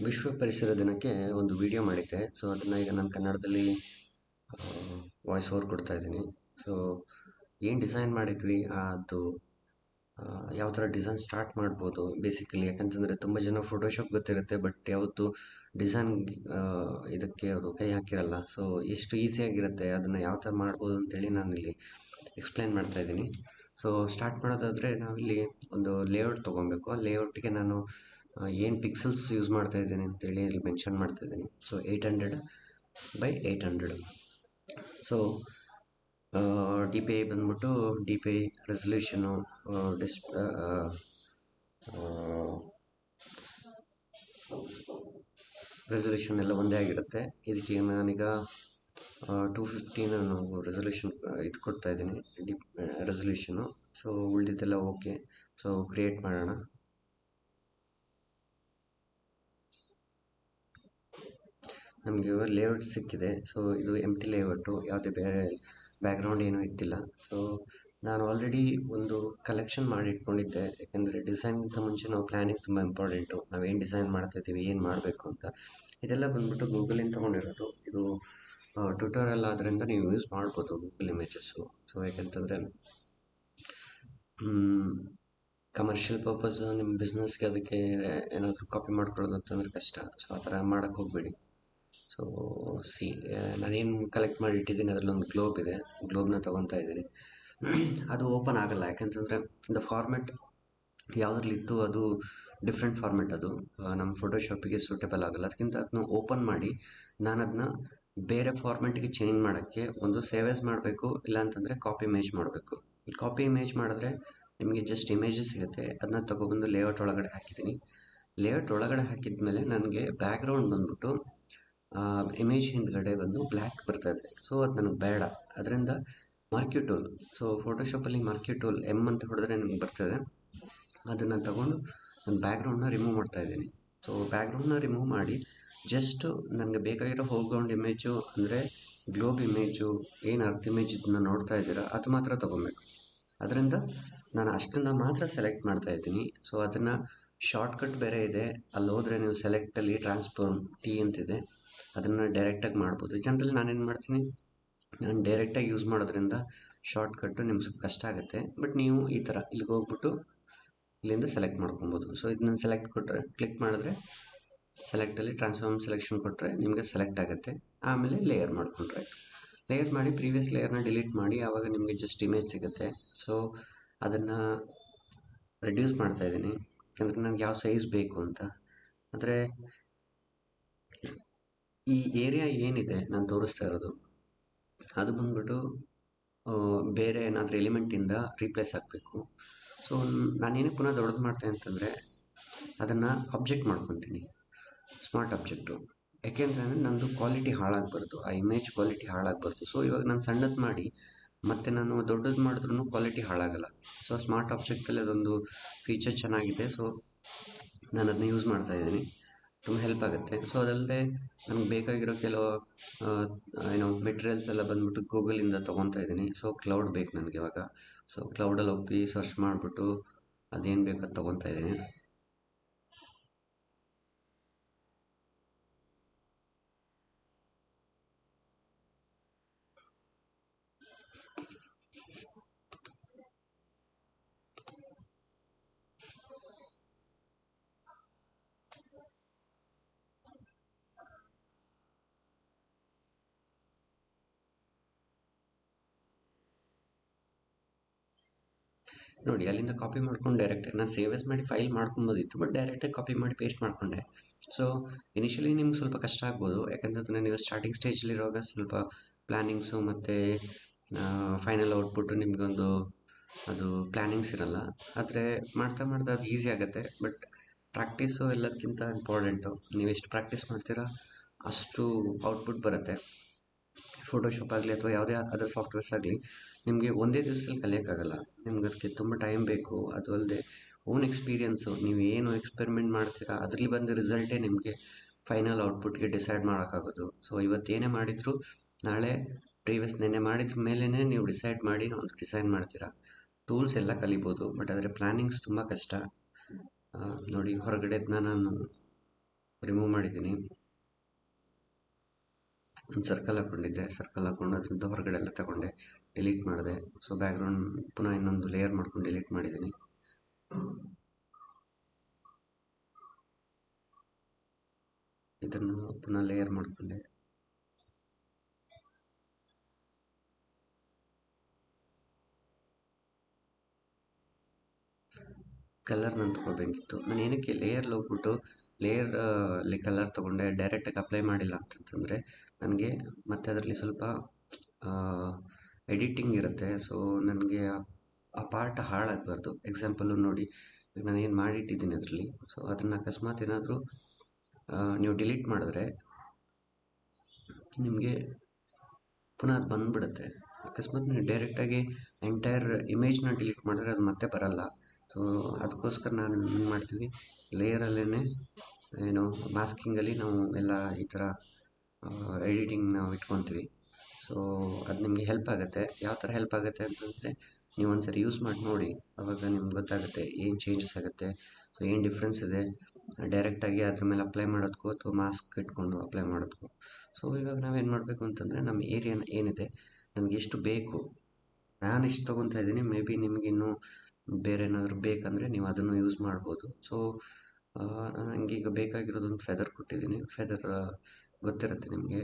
ವಿಶ್ವ ಪರಿಸರ ದಿನಕ್ಕೆ ಒಂದು ವಿಡಿಯೋ ಮಾಡಿದ್ದೆ. ಸೊ ಅದನ್ನು ಈಗ ನಾನು ಕನ್ನಡದಲ್ಲಿ ವಾಯ್ಸ್ ಓವರ್ ಕೊಡ್ತಾ ಇದ್ದೀನಿ. ಸೊ ಏನು ಡಿಸೈನ್ ಮಾಡಿದ್ವಿ ಅದು ಯಾವ ಥರ ಡಿಸೈನ್ ಸ್ಟಾರ್ಟ್ ಮಾಡ್ಬೋದು ಬೇಸಿಕಲಿ. ಯಾಕಂತಂದರೆ ತುಂಬ ಜನ ಫೋಟೋಶಾಪ್ ಗೊತ್ತಿರುತ್ತೆ, ಬಟ್ ಯಾವತ್ತು ಡಿಸೈನ್ ಇದಕ್ಕೆ ಅವರು ಕೈ ಹಾಕಿರಲ್ಲ. ಸೊ ಎಷ್ಟು ಈಸಿಯಾಗಿರುತ್ತೆ ಅದನ್ನು ಯಾವ ಥರ ಮಾಡ್ಬೋದು ಅಂತೇಳಿ ನಾನಿಲ್ಲಿ ಎಕ್ಸ್ಪ್ಲೈನ್ ಮಾಡ್ತಾ ಇದ್ದೀನಿ. ಸೊ ಸ್ಟಾರ್ಟ್ ಮಾಡೋದಾದರೆ ನಾವಿಲ್ಲಿ ಒಂದು ಲೇಔಟ್ ತೊಗೊಬೇಕು. ಆ ಲೇಔಟ್ಗೆ ನಾನು ಏನು ಪಿಕ್ಸಲ್ಸ್ ಯೂಸ್ ಮಾಡ್ತಾ ಇದ್ದೀನಿ ಅಂತೇಳಿ ಇಲ್ಲಿ ಮೆನ್ಷನ್ ಮಾಡ್ತಾ ಇದ್ದೀನಿ. So 800 by 800. So D P I ಬಂದ್ಬಿಟ್ಟು ಡಿ ಪಿ ಐ ರೆಸಲ್ಯೂಷನು ರೆಸಲ್ಯೂಷನ್ ಎಲ್ಲ ಒಂದೇ ಆಗಿರುತ್ತೆ. ಇದಕ್ಕೆ ನಾನೀಗ 250 ನಾನು ರೆಸಲ್ಯೂಷನ್ ಇದು ಕೊಡ್ತಾ ಇದ್ದೀನಿ, ರೆಸಲ್ಯೂಷನು. ಸೊ ಉಳಿದಿದ್ದೆಲ್ಲ ಓಕೆ. ಸೊ ಕ್ರಿಯೇಟ್ ಮಾಡೋಣ. ನಮಗೆ ಇವಾಗ ಲೇಔಟ್ ಸಿಕ್ಕಿದೆ. ಸೊ ಇದು ಎಂಟಿ ಲೇಔಟು, ಯಾವುದೇ ಬೇರೆ ಬ್ಯಾಕ್ಗ್ರೌಂಡ್ ಏನೂ ಇತ್ತಿಲ್ಲ. ಸೊ ನಾನು ಆಲ್ರೆಡಿ ಒಂದು ಕಲೆಕ್ಷನ್ ಮಾಡಿ ಇಟ್ಕೊಂಡಿದ್ದೆ. ಯಾಕೆಂದರೆ ಡಿಸೈನ್ಗಿಂತ ಮುಂಚೆ ನಾವು ಪ್ಲ್ಯಾನಿಂಗ್ ತುಂಬ ಇಂಪಾರ್ಟೆಂಟು. ನಾವೇನು ಡಿಸೈನ್ ಮಾಡ್ತಾಯಿದ್ದೀವಿ, ಏನು ಮಾಡಬೇಕು ಅಂತ. ಇದೆಲ್ಲ ಬಂದ್ಬಿಟ್ಟು ಗೂಗಲಿಂದ ತೊಗೊಂಡಿರೋದು. ಇದು ಟ್ಯೂಟೋರಿಯಲ್ ಆದ್ದರಿಂದ ನೀವು ಯೂಸ್ ಮಾಡ್ಬೋದು ಗೂಗಲ್ ಇಮೇಜಸ್ಸು. ಸೊ ಯಾಕೆಂತಂದರೆ ಕಮರ್ಷಿಯಲ್ ಪರ್ಪಸ್ಸು ನಿಮ್ಮ ಬಿಸ್ನೆಸ್ಗೆ ಅದಕ್ಕೆ ಏನಾದರೂ ಕಾಪಿ ಮಾಡ್ಕೊಳ್ಳೋದು ಅಂತಂದರೆ ಕಷ್ಟ. ಸೊ ಆ ಥರ ಮಾಡೋಕ್ಕೆ ಹೋಗಬೇಡಿ. ಸೊ ನಾನೇನು ಕಲೆಕ್ಟ್ ಮಾಡಿ ಇಟ್ಟಿದ್ದೀನಿ ಅದರಲ್ಲೊಂದು ಗ್ಲೋಬ್ ಇದೆ. ಗ್ಲೋಬ್ನ ತೊಗೊತಾ ಇದ್ದೀನಿ. ಅದು ಓಪನ್ ಆಗಲ್ಲ, ಯಾಕೆಂತಂದರೆ ದ ಫಾರ್ಮೆಟ್ ಯಾವುದ್ರಲ್ಲಿತ್ತು ಅದು ಡಿಫ್ರೆಂಟ್ ಫಾರ್ಮೆಟ್. ಅದು ನಮ್ಮ ಫೋಟೋಶಾಪಿಗೆ ಸೂಟೇಬಲ್ ಆಗಲ್ಲ. ಅದಕ್ಕಿಂತ ಅದನ್ನ ಓಪನ್ ಮಾಡಿ ನಾನು ಅದನ್ನ ಬೇರೆ ಫಾರ್ಮೆಟ್ಗೆ ಚೇಂಜ್ ಮಾಡೋಕ್ಕೆ ಒಂದು ಸೇವ್ ಆಸ್ ಮಾಡಬೇಕು, ಇಲ್ಲಾಂತಂದರೆ ಕಾಪಿ ಇಮೇಜ್ ಮಾಡಬೇಕು. ಕಾಪಿ ಇಮೇಜ್ ಮಾಡಿದ್ರೆ ನಿಮಗೆ ಜಸ್ಟ್ ಇಮೇಜಸ್ ಸಿಗುತ್ತೆ. ಅದನ್ನ ತೊಗೊಬಂದು ಲೇಔಟ್ ಒಳಗಡೆ ಹಾಕಿದ್ದೀನಿ. ಲೇಔಟ್ ಒಳಗಡೆ ಹಾಕಿದ ಮೇಲೆ ನನಗೆ ಬ್ಯಾಕ್ಗ್ರೌಂಡ್ ಬಂದ್ಬಿಟ್ಟು ಇಮೇಜ್ ಹಿಂದ್ಗಡೆ ಬಂದು ಬ್ಲ್ಯಾಕ್ ಬರ್ತದೆ. ಸೊ ಅದು ನನಗೆ ಬೇಡ. ಅದರಿಂದ ಮಾರ್ಕ್ಯೂ ಟೂಲ್, ಸೊ ಫೋಟೋಶಾಪಲ್ಲಿ ಮಾರ್ಕ್ಯೂ ಟೂಲ್ ಅಂತ ಹೊಡೆದ್ರೆ ನಿಮ್ಗೆ ಬರ್ತದೆ. ಅದನ್ನು ತಗೊಂಡು ನಾನು ಬ್ಯಾಕ್ಗ್ರೌಂಡನ್ನ ರಿಮೂವ್ ಮಾಡ್ತಾ ಇದ್ದೀನಿ. ಸೊ ಬ್ಯಾಕ್ಗ್ರೌಂಡನ್ನ ರಿಮೂವ್ ಮಾಡಿ ಜಸ್ಟು ನನಗೆ ಬೇಕಾಗಿರೋ ಹೋಗ್ರೌಂಡ್ ಇಮೇಜು, ಅಂದರೆ ಗ್ಲೋಬ್ ಇಮೇಜು, ಏನು ಅರ್ತ್ ಇಮೇಜ್ ಇದನ್ನ ನೋಡ್ತಾ ಇದ್ದೀರಾ ಅದು ಮಾತ್ರ ತೊಗೊಬೇಕು. ಅದರಿಂದ ನಾನು ಅಷ್ಟನ್ನು ಮಾತ್ರ ಸೆಲೆಕ್ಟ್ ಮಾಡ್ತಾ ಇದ್ದೀನಿ. ಸೊ ಅದನ್ನು ಶಾರ್ಟ್ಕಟ್ ಬೇರೆ ಇದೆ. ಅಲ್ಲಿ ಹೋದರೆ ನೀವು ಸೆಲೆಕ್ಟಲ್ಲಿ ಟ್ರಾನ್ಸ್ಫಾರ್ಮ್ ಟಿ ಅಂತಿದೆ, ಅದನ್ನು ಡೈರೆಕ್ಟಾಗಿ ಮಾಡ್ಬೋದು. ಜನರಲಿ ನಾನೇನು ಮಾಡ್ತೀನಿ, ನಾನು ಡೈರೆಕ್ಟಾಗಿ ಯೂಸ್ ಮಾಡೋದ್ರಿಂದ ಶಾರ್ಟ್ಕಟ್ಟು ನಿಮ್ಗೆ ಸ್ವಲ್ಪ ಕಷ್ಟ ಆಗುತ್ತೆ. ಬಟ್ ನೀವು ಈ ಥರ ಇಲ್ಲಿಗೆ ಹೋಗ್ಬಿಟ್ಟು ಇಲ್ಲಿಂದ ಸೆಲೆಕ್ಟ್ ಮಾಡ್ಕೊಬೋದು. ಸೊ ಇದನ್ನ ಸೆಲೆಕ್ಟ್ ಕೊಟ್ಟರೆ, ಕ್ಲಿಕ್ ಮಾಡಿದ್ರೆ ಸೆಲೆಕ್ಟಲ್ಲಿ ಟ್ರಾನ್ಸ್ಫಾರ್ಮ್ ಸೆಲೆಕ್ಷನ್ ಕೊಟ್ಟರೆ ನಿಮಗೆ ಸೆಲೆಕ್ಟ್ ಆಗುತ್ತೆ. ಆಮೇಲೆ ಲೇಯರ್ ಮಾಡ್ಕೊಂಡ್ರೆ ಆಯಿತು. ಲೇಯರ್ ಮಾಡಿ ಪ್ರೀವಿಯಸ್ ಲೇಯರ್ನ ಡಿಲೀಟ್ ಮಾಡಿ, ಆವಾಗ ನಿಮಗೆ ಜಸ್ಟ್ ಇಮೇಜ್ ಸಿಗುತ್ತೆ. ಸೊ ಅದನ್ನು ರೆಡ್ಯೂಸ್ ಮಾಡ್ತಾ ಇದ್ದೀನಿ, ಯಾಕಂದರೆ ನನಗೆ ಯಾವ ಸೈಜ್ ಬೇಕು ಅಂತ. ಆದರೆ ಈ ಏರಿಯಾ ಏನಿದೆ ನಾನು ತೋರಿಸ್ತಾ ಇರೋದು, ಅದು ಬಂದ್ಬಿಟ್ಟು ಬೇರೆ ಏನಾದರೂ ಎಲಿಮೆಂಟಿಂದ ರೀಪ್ಲೇಸ್ ಆಗಬೇಕು. ಸೊ ನಾನೇನಕ್ಕೆ ಪುನಃ ದೊಡ್ಡದು ಮಾಡ್ತೇನೆ ಅಂತಂದರೆ ಅದನ್ನು ಆಬ್ಜೆಕ್ಟ್ ಮಾಡ್ಕೊತೀನಿ, ಸ್ಮಾರ್ಟ್ ಆಬ್ಜೆಕ್ಟು. ಯಾಕೆಂದರೆ ನನ್ನದು ಕ್ವಾಲಿಟಿ ಹಾಳಾಗಬಾರ್ದು, ಆ ಇಮೇಜ್ ಕ್ವಾಲಿಟಿ ಹಾಳಾಗಬಾರ್ದು. ಸೊ ಇವಾಗ ನಾನು ಸಣ್ಣದು ಮಾಡಿ ಮತ್ತು ನಾನು ದೊಡ್ಡದು ಮಾಡಿದ್ರೂ ಕ್ವಾಲಿಟಿ ಹಾಳಾಗಲ್ಲ. ಸೊ ಸ್ಮಾರ್ಟ್ ಆಬ್ಜೆಕ್ಟಲ್ಲಿ ಅದೊಂದು ಫೀಚರ್ ಚೆನ್ನಾಗಿದೆ. ಸೊ ನಾನು ಅದನ್ನ ಯೂಸ್ ಮಾಡ್ತಾ ಇದ್ದೀನಿ, ತುಂಬ ಹೆಲ್ಪ್ ಆಗುತ್ತೆ. ಸೊ ಅದಲ್ಲದೆ ನಮ್ಗೆ ಬೇಕಾಗಿರೋ ಕೆಲವು ಮೆಟೀರಿಯಲ್ಸ್ ಎಲ್ಲ ಬಂದ್ಬಿಟ್ಟು ಗೂಗಲಿಂದ ತೊಗೊತಾ ಇದ್ದೀನಿ. ಸೊ ಕ್ಲೌಡ್ ಬೇಕು ನನಗೆ ಇವಾಗ. ಸೊ ಕ್ಲೌಡಲ್ಲಿ ಹೋಗಿ ಸರ್ಚ್ ಮಾಡಿಬಿಟ್ಟು ಅದೇನು ಬೇಕು ಅದು ತೊಗೊತಾ ಇದ್ದೀನಿ. ನೋಡಿ, ಅಲ್ಲಿಂದ ಕಾಪಿ ಮಾಡ್ಕೊಂಡು ಡೈರೆಕ್ಟಾಗಿ ನಾನು ಸೇವ್ ಆಸ್ ಮಾಡಿ ಫೈಲ್ ಮಾಡ್ಕೊಬೋದಿತ್ತು, ಬಟ್ ಡೈರೆಕ್ಟಾಗಿ ಕಾಪಿ ಮಾಡಿ ಪೇಸ್ಟ್ ಮಾಡಿಕೊಂಡೆ. ಸೊ ಇನಿಷಿಯಲಿ ನಿಮ್ಗೆ ಸ್ವಲ್ಪ ಕಷ್ಟ ಆಗ್ಬೋದು, ಯಾಕಂತಂದರೆ ನೀವು ಸ್ಟಾರ್ಟಿಂಗ್ ಸ್ಟೇಜಲ್ಲಿರುವಾಗ ಸ್ವಲ್ಪ ಪ್ಲ್ಯಾನಿಂಗ್ಸು ಮತ್ತು ಫೈನಲ್ ಔಟ್ಪುಟ್ಟು ನಿಮಗೊಂದು ಅದು ಪ್ಲ್ಯಾನಿಂಗ್ಸ್ ಇರಲ್ಲ. ಆದರೆ ಮಾಡ್ತಾ ಮಾಡ್ತಾ ಅದು ಈಸಿ ಆಗುತ್ತೆ. ಬಟ್ ಪ್ರಾಕ್ಟೀಸು ಎಲ್ಲದಕ್ಕಿಂತ ಇಂಪಾರ್ಟೆಂಟು. ನೀವು ಎಷ್ಟು ಪ್ರಾಕ್ಟೀಸ್ ಮಾಡ್ತೀರಾ ಅಷ್ಟು ಔಟ್ಪುಟ್ ಬರುತ್ತೆ. ಫೋಟೋಶಾಪ್ ಆಗಲಿ ಅಥವಾ ಯಾವುದೇ ಅದರ್ ಸಾಫ್ಟ್ವೇರ್ಸ್ ಆಗಲಿ ನಿಮಗೆ ಒಂದೇ ದಿವಸದಲ್ಲಿ ಕಲಿಯೋಕ್ಕಾಗಲ್ಲ. ನಿಮ್ಗೆ ಅದಕ್ಕೆ ತುಂಬ ಟೈಮ್ ಬೇಕು. ಅದು ಅಲ್ಲದೆ ಓನ್ ಎಕ್ಸ್ಪೀರಿಯನ್ಸು, ನೀವು ಏನು ಎಕ್ಸ್ಪೆರಿಮೆಂಟ್ ಮಾಡ್ತೀರಾ ಅದರಲ್ಲಿ ಬಂದ ರಿಸಲ್ಟೇ ನಿಮಗೆ ಫೈನಲ್ ಔಟ್ಪುಟ್ಗೆ ಡಿಸೈಡ್ ಮಾಡೋಕ್ಕಾಗೋದು. ಸೊ ಇವತ್ತೇನೇ ಮಾಡಿದರೂ ನಾಳೆ ನೆನ್ನೆ ಮಾಡಿದ ಮೇಲೇ ನೀವು ಡಿಸೈಡ್ ಮಾಡಿ ಒಂದು ಡಿಸೈನ್ ಮಾಡ್ತೀರಾ. ಟೂಲ್ಸ್ ಎಲ್ಲ ಕಲಿಬೋದು, ಬಟ್ ಆದರೆ ಪ್ಲ್ಯಾನಿಂಗ್ಸ್ ತುಂಬ ಕಷ್ಟ. ನೋಡಿ, ಹೊರಗಡೆದನ್ನ ನಾನು ರಿಮೂವ್ ಮಾಡಿದ್ದೀನಿ. ಒಂದು ಸರ್ಕಲ್ ಹಾಕ್ಕೊಂಡಿದ್ದೆ, ಸರ್ಕಲ್ ಹಾಕ್ಕೊಂಡು ಅದರಿಂದ ಹೊರಗಡೆ ಎಲ್ಲ ತಗೊಂಡೆ, ಡಿಲೀಟ್ ಮಾಡಿದೆ. ಸೊ ಬ್ಯಾಕ್ಗ್ರೌಂಡ್ ಪುನಃ ಇನ್ನೊಂದು ಲೇಯರ್ ಮಾಡ್ಕೊಂಡು ಡಿಲೀಟ್ ಮಾಡಿದ್ದೀನಿ. ಇದನ್ನು ಪುನಃ ಲೇಯರ್ ಮಾಡಿಕೊಂಡೆ. ಕಲರ್ ನಾನು ತೊಗೋಬೇಕಿತ್ತು. ನಾನು ಏನಕ್ಕೆ ಲೇಯರ್ಲ್ಲಿ ಹೋಗ್ಬಿಟ್ಟು ಲೇಯರ್ ಅಲ್ಲಿ ಕಲರ್ ತೊಗೊಂಡೆ, ಡೈರೆಕ್ಟಾಗಿ ಅಪ್ಲೈ ಮಾಡಿಲ್ಲ ಅಂತಂತಂದರೆ ನನಗೆ ಮತ್ತೆ ಅದರಲ್ಲಿ ಸ್ವಲ್ಪ ಎಡಿಟಿಂಗ್ ಇರುತ್ತೆ. ಸೊ ನನಗೆ ಆ ಪಾರ್ಟ್ ಹಾಳಾಗಬಾರ್ದು. ಎಕ್ಸಾಂಪಲು ನೋಡಿ, ಈಗ ನಾನು ಏನು ಮಾಡಿಟ್ಟಿದ್ದೀನಿ ಅದರಲ್ಲಿ. ಸೊ ಅದನ್ನು ಅಕಸ್ಮಾತ್ ಏನಾದರೂ ನೀವು ಡಿಲೀಟ್ ಮಾಡಿದ್ರೆ ನಿಮಗೆ ಪುನಃ ಅದು ಬಂದುಬಿಡುತ್ತೆ. ಅಕಸ್ಮಾತ್ ನೀವು ಡೈರೆಕ್ಟಾಗಿ ಎಂಟೈರ್ ಇಮೇಜ್ನ ಡಿಲೀಟ್ ಮಾಡಿದ್ರೆ ಅದು ಮತ್ತೆ ಬರಲ್ಲ. ಸೊ ಅದಕ್ಕೋಸ್ಕರ ನಾನು ಏನು ಮಾಡ್ತೀವಿ, ಲೇಯರಲ್ಲೇ ಏನು ಮಾಸ್ಕಿಂಗಲ್ಲಿ ನಾವು ಎಲ್ಲ ಈ ಥರ ಎಡಿಟಿಂಗ್ ನಾವು ಇಟ್ಕೊತೀವಿ. ಸೊ ಅದು ನಿಮಗೆ ಹೆಲ್ಪ್ ಆಗುತ್ತೆ. ಯಾವ ಥರ ಹೆಲ್ಪ್ ಆಗುತ್ತೆ ಅಂತಂದರೆ, ನೀವು ಒಂದ್ಸರಿ ಯೂಸ್ ಮಾಡಿ ನೋಡಿ, ಆವಾಗ ನಿಮ್ಗೆ ಗೊತ್ತಾಗುತ್ತೆ ಏನು ಚೇಂಜಸ್ ಆಗುತ್ತೆ, ಸೊ ಏನು ಡಿಫ್ರೆನ್ಸ್ ಇದೆ ಡೈರೆಕ್ಟಾಗಿ ಅದ್ರ ಮೇಲೆ ಅಪ್ಲೈ ಮಾಡೋದಕ್ಕೂ ಅಥವಾ ಮಾಸ್ಕ್ ಇಟ್ಕೊಂಡು ಅಪ್ಲೈ ಮಾಡೋದಕ್ಕೂ. ಸೊ ಇವಾಗ ನಾವೇನು ಮಾಡಬೇಕು ಅಂತಂದರೆ, ನಮ್ಮ ಏರಿಯಾನ ಏನಿದೆ ನನಗೆ ಎಷ್ಟು ಬೇಕು, ನಾನು ಇಷ್ಟು ತೊಗೊತಾ ಇದ್ದೀನಿ, ಮೇ ಬಿ ನಿಮಗಿನ್ನೂ ಬೇರೆ ಏನಾದರೂ ಬೇಕಂದರೆ ನೀವು ಅದನ್ನು ಯೂಸ್ ಮಾಡ್ಬೋದು. ಸೊ ನನಗೆ ಈಗ ಬೇಕಾಗಿರೋದೊಂದು ಫೆದರ್ ಕೊಟ್ಟಿದ್ದೀನಿ. ಫೆದರ್ ಗೊತ್ತಿರುತ್ತೆ ನಿಮಗೆ,